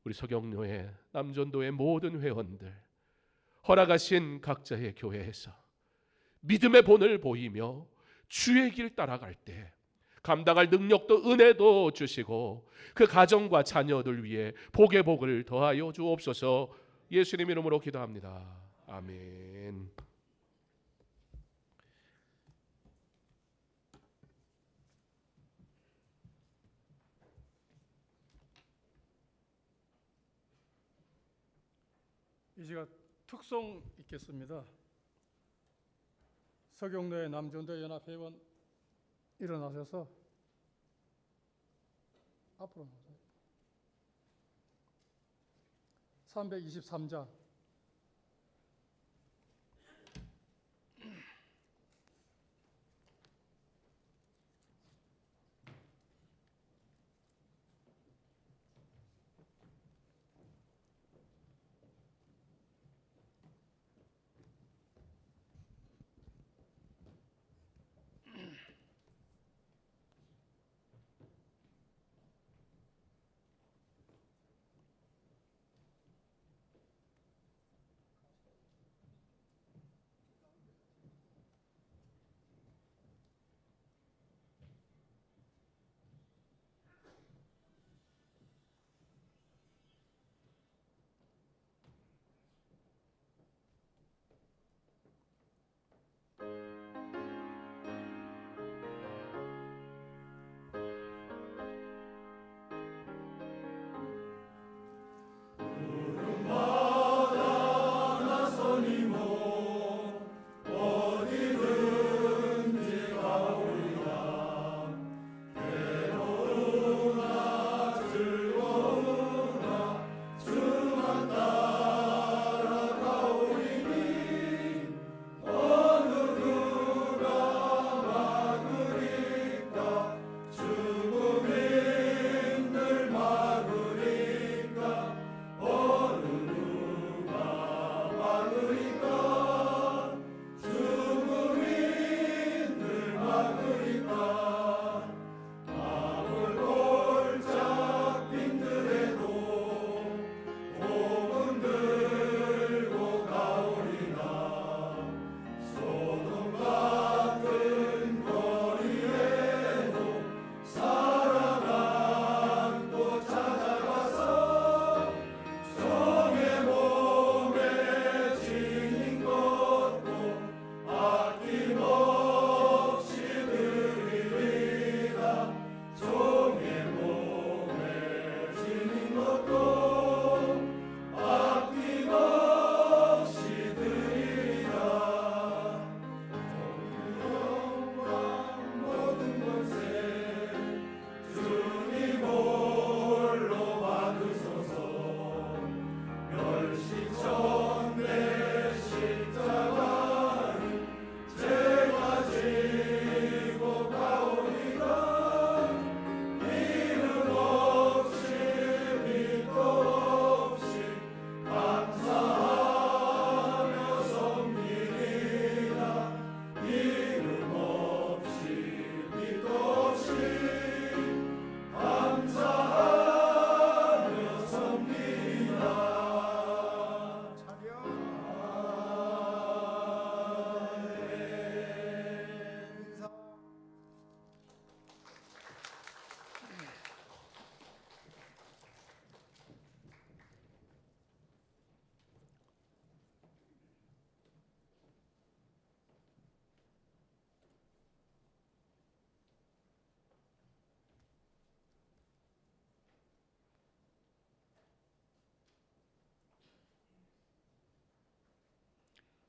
우리 서경로회 남전도의 모든 회원들 허락하신 각자의 교회에서 믿음의 본을 보이며 주의 길 따라갈 때 감당할 능력도 은혜도 주시고 그 가정과 자녀들 위해 복의 복을 더하여 주옵소서. 예수님 이름으로 기도합니다. 아멘. 이 시간 특송 있겠습니다. 서경로의 남전도 연합 회원 일어나셔서 앞으로 나오세요. 323장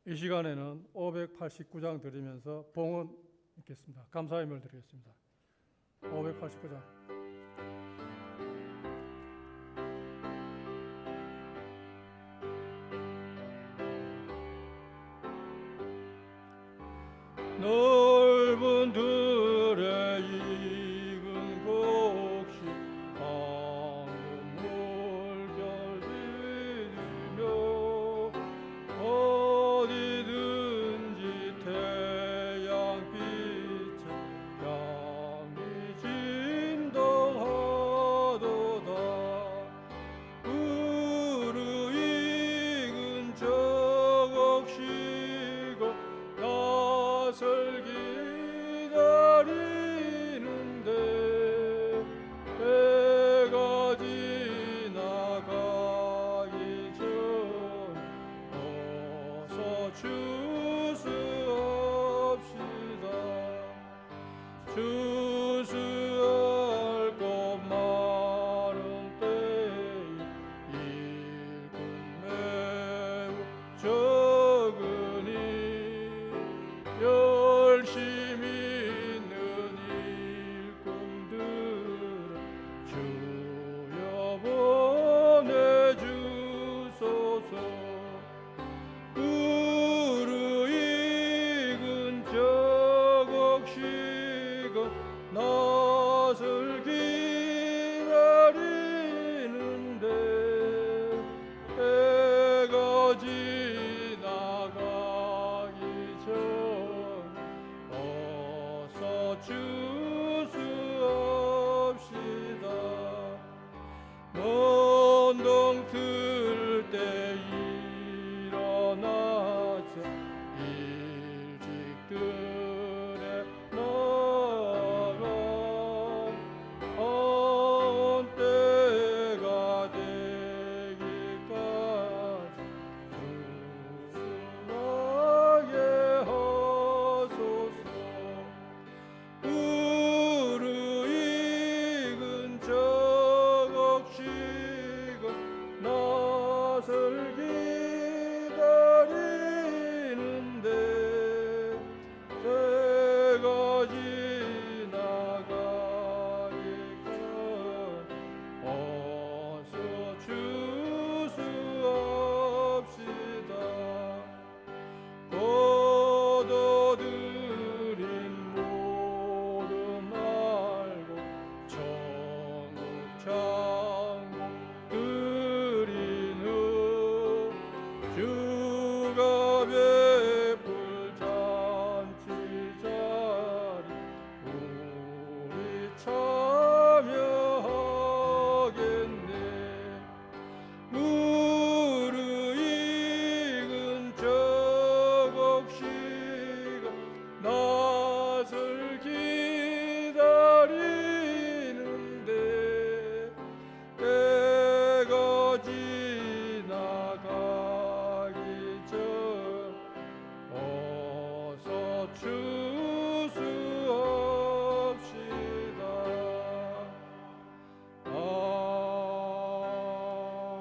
이 시간에는 589장 드리면서 봉헌 있겠습니다. 감사의 말 드리겠습니다. 589장. 넓은 들에 익은 곡식 방금 물결 비리며 어디든지 태양빛에 양이 진동하도다. 무르익은 저곡식어 낯을 기다리는데 때가 지나가기 전 어서 추수합시다. 추수할 것 많은 때에 일꾼 매우 적으니 열심히 있는 일꾼들 주여 보내주소서. 무르익은 저곡식어 낯을 기다리는데 때가 지나가기 전 어서 추수합시다. 먼동 틀 때 일어나서 일찍들에 나가 온 때가 되기까지 수고하게 하소서. 무르익은 저곡식은 낯을 기다리는데 때가 지나가기 전 어서 추수합시다. 거둬들인 모든 알고 천국 창고 드리는 주가 베풀 잔치 자리 우리 참여하겠네. 무르익은 저곡식어 낯을 기다리는데 때가 지나가기 전 어서 추수합시다.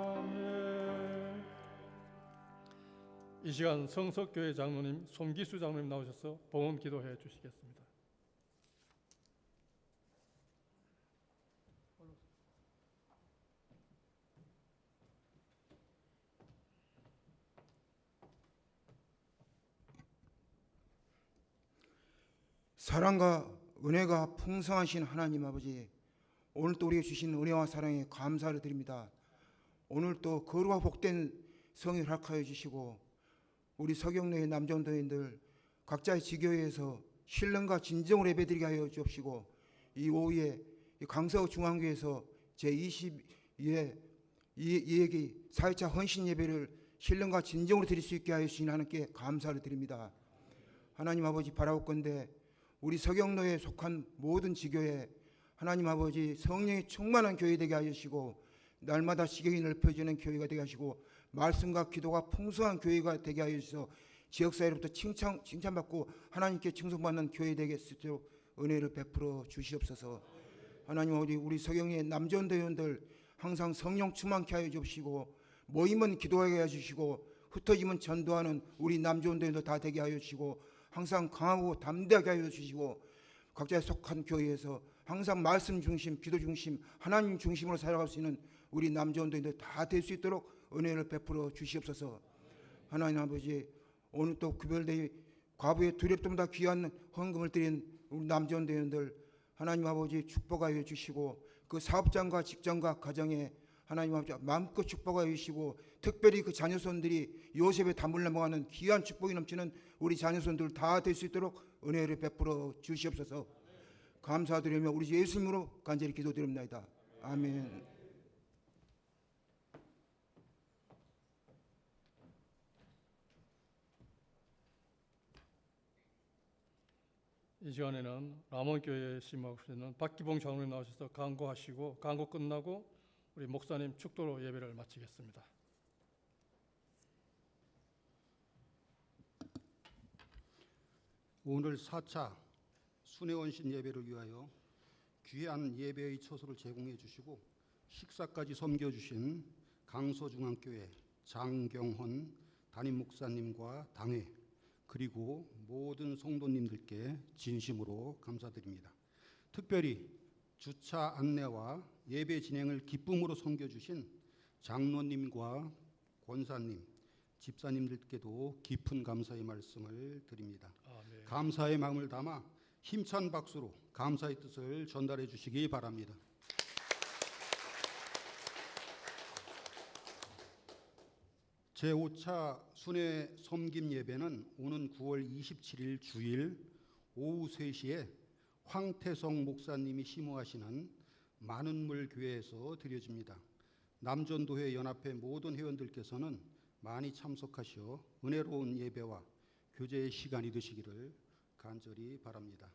아멘. 이 시간 성석교회 장로님 손기수 장로님 나오셔서 봉헌 기도해 주시겠습니다. 사랑과 은혜가 풍성하신 하나님 아버지, 오늘 또 우리에게 주신 은혜와 사랑에 감사를 드립니다. 오늘 또 거룩하고 복된 성회를 허락하여 주시고 우리 서경로의 남전도인들 각자의 지교회에서 신령과 진정으로 예배드리게 하여 주옵시고, 이 오후에 강서 중앙교회에서 제22회 이회기 4회차 헌신 예배를 신령과 진정으로 드릴 수 있게 하여 주신 하나님께 감사를 드립니다. 하나님 아버지, 바라옵건대 우리 서경로에 속한 모든 지교회 하나님 아버지 성령이 충만한 교회 되게 하시고, 날마다 시경이 넓혀지는 교회가 되게 하시고, 말씀과 기도가 풍성한 교회가 되게 하여 주셔서 지역사회로부터 칭찬받고 하나님께 칭송받는 교회 되게 수 있도록 은혜를 베풀어 주시옵소서. 하나님 아버지, 우리 서경의 남전도원들 항상 성령 충만케 하여 주시고, 모임은 기도하게 해 주시고, 흩어지면 전도하는 우리 남조원들도 다 되게 하여 주시고 항상 강하고 담대하게 하여 주시고 각자의 속한 교회에서 항상 말씀 중심, 기도 중심, 하나님 중심으로 살아갈 수 있는 우리 남조원들도 다 될 수 있도록 은혜를 베풀어 주시옵소서. 하나님 아버지, 오늘 또 구별대회 과부의 두렵도보다 귀한 헌금을 드린 우리 남조원들 하나님 아버지 축복하여 주시고 그 사업장과 직장과 가정에 하나님 아버지 마음껏 축복하여 주시고 특별히 그 자녀손들이 요셉의 담을 넘어가는 귀한 축복이 넘치는 우리 자녀손들 다 될 수 있도록 은혜를 베풀어 주시옵소서. 감사드리며 우리 주 예수님으로 간절히 기도드립니다. 아멘. 이 시간에는 ram원교회에 심하시는 박기봉 장로님 나오셔서 강구하시고 강구 끝나고 우리 목사님 축도로 예배를 마치겠습니다. 오늘 4차 순회원신 예배를 위하여 귀한 예배의 처소를 제공해 주시고 식사까지 섬겨주신 강서중앙교회 장경헌 담임 목사님과 당회 그리고 모든 성도님들께 진심으로 감사드립니다. 특별히 주차 안내와 예배 진행을 기쁨으로 섬겨주신 장로님과 권사님, 집사님들께도 깊은 감사의 말씀을 드립니다. 아멘. 감사의 마음을 담아 힘찬 박수로 감사의 뜻을 전달해 주시기 바랍니다. 제5차 순회 섬김 예배는 오는 9월 27일 주일 오후 3시에 황태성 목사님이 심호하시는 많은물 교회에서 드려집니다. 남전도회 연합회 모든 회원들께서는 많이 참석하시어 은혜로운 예배와 교제의 시간이 되시기를 간절히 바랍니다.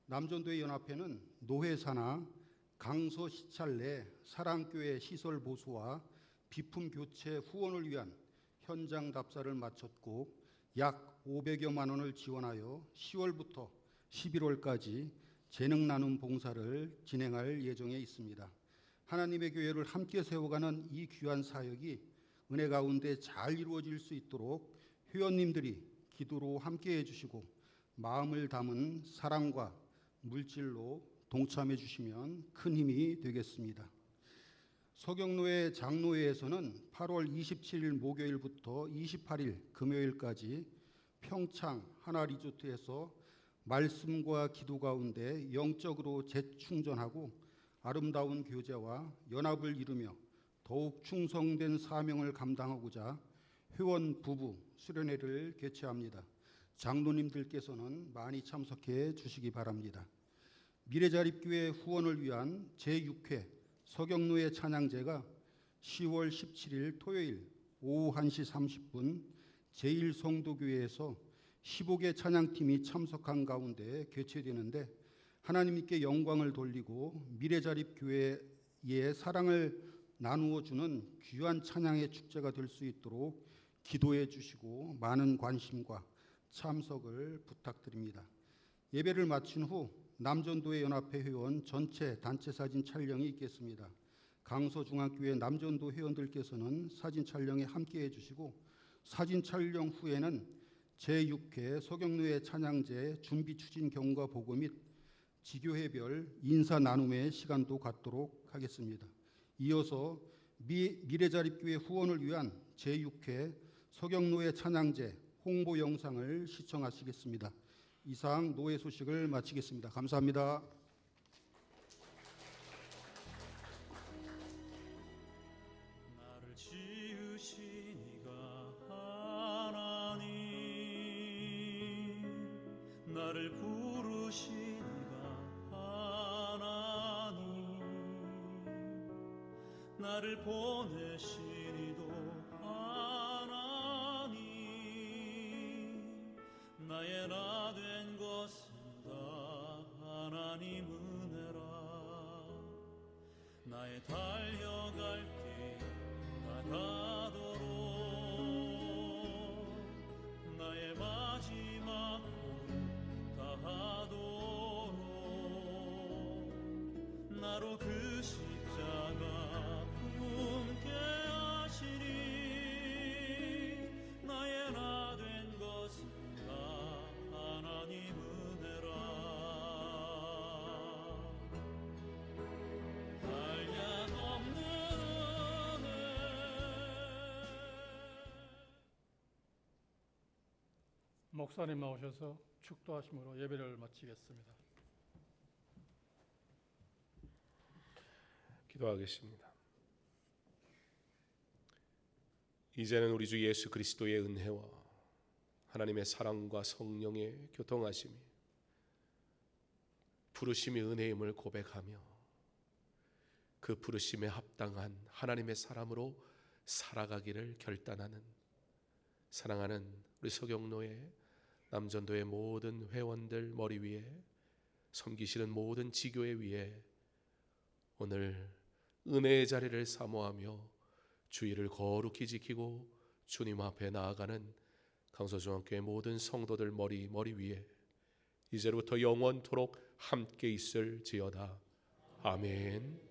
남전도회 연합회는 노회사나 강서 시찰 내 사랑교회 시설 보수와 비품 교체 후원을 위한 현장 답사를 마쳤고 약 500여만 원을 지원하여 10월부터 11월까지 재능 나눔 봉사를 진행할 예정에 있습니다. 하나님의 교회를 함께 세워가는 이 귀한 사역이 은혜 가운데 잘 이루어질 수 있도록 회원님들이 기도로 함께해 주시고 마음을 담은 사랑과 물질로 동참해 주시면 큰 힘이 되겠습니다. 서경로회 장로회에서는 8월 27일 목요일부터 28일 금요일까지 평창 하나리조트에서 말씀과 기도 가운데 영적으로 재충전하고 아름다운 교제와 연합을 이루며 더욱 충성된 사명을 감당하고자 회원 부부 수련회를 개최합니다. 장로님들께서는 많이 참석해 주시기 바랍니다. 미래자립교회 후원을 위한 제6회 서경로회 찬양제가 10월 17일 토요일 오후 1시 30분 제1성도교회에서 15개 찬양팀이 참석한 가운데 개최되는데 하나님께 영광을 돌리고 미래자립교회의 사랑을 나누어 주는 귀한 찬양의 축제가 될 수 있도록 기도해 주시고 많은 관심과 참석을 부탁드립니다. 예배를 마친 후 남전도회 연합회 회원 전체 단체 사진 촬영이 있겠습니다. 강서중앙교회 남전도 회원들께서는 사진 촬영에 함께해 주시고 사진 촬영 후에는 제6회 서경로회 찬양제 준비 추진 경과 보고 및 지교회별 인사 나눔의 시간도 갖도록 하겠습니다. 이어서 미래자립교회 후원을 위한 제6회 서경로회 찬양제 홍보 영상을 시청하시겠습니다. 이상 노회 소식을 마치겠습니다. 감사합니다. 나를 지으신 이가 하나님, 나를 부르신 이가 하나님, 나를 보내신 이도 하나님, 나의 나 된 것은 다 하나님 은혜라. 나의 달려갈 길 나가도록 나의 마지막 호흡 다하도록 나로 그 십자가 품게 하시니 목사님 나오셔서 축도하심으로 예배를 마치겠습니다. 기도하겠습니다. 이제는 우리 주 예수 그리스도의 은혜와 하나님의 사랑과 성령의 교통하심이 부르심의 은혜임을 고백하며 그 부르심에 합당한 하나님의 사람으로 살아가기를 결단하는 사랑하는 우리 서경로의 남전도의 모든 회원들 머리 위에 섬기시는 모든 지교회 위에 오늘 은혜의 자리를 사모하며 주의를 거룩히 지키고 주님 앞에 나아가는 강서중앙교회 모든 성도들 머리 위에 이제로부터 영원토록 함께 있을지어다. 아멘.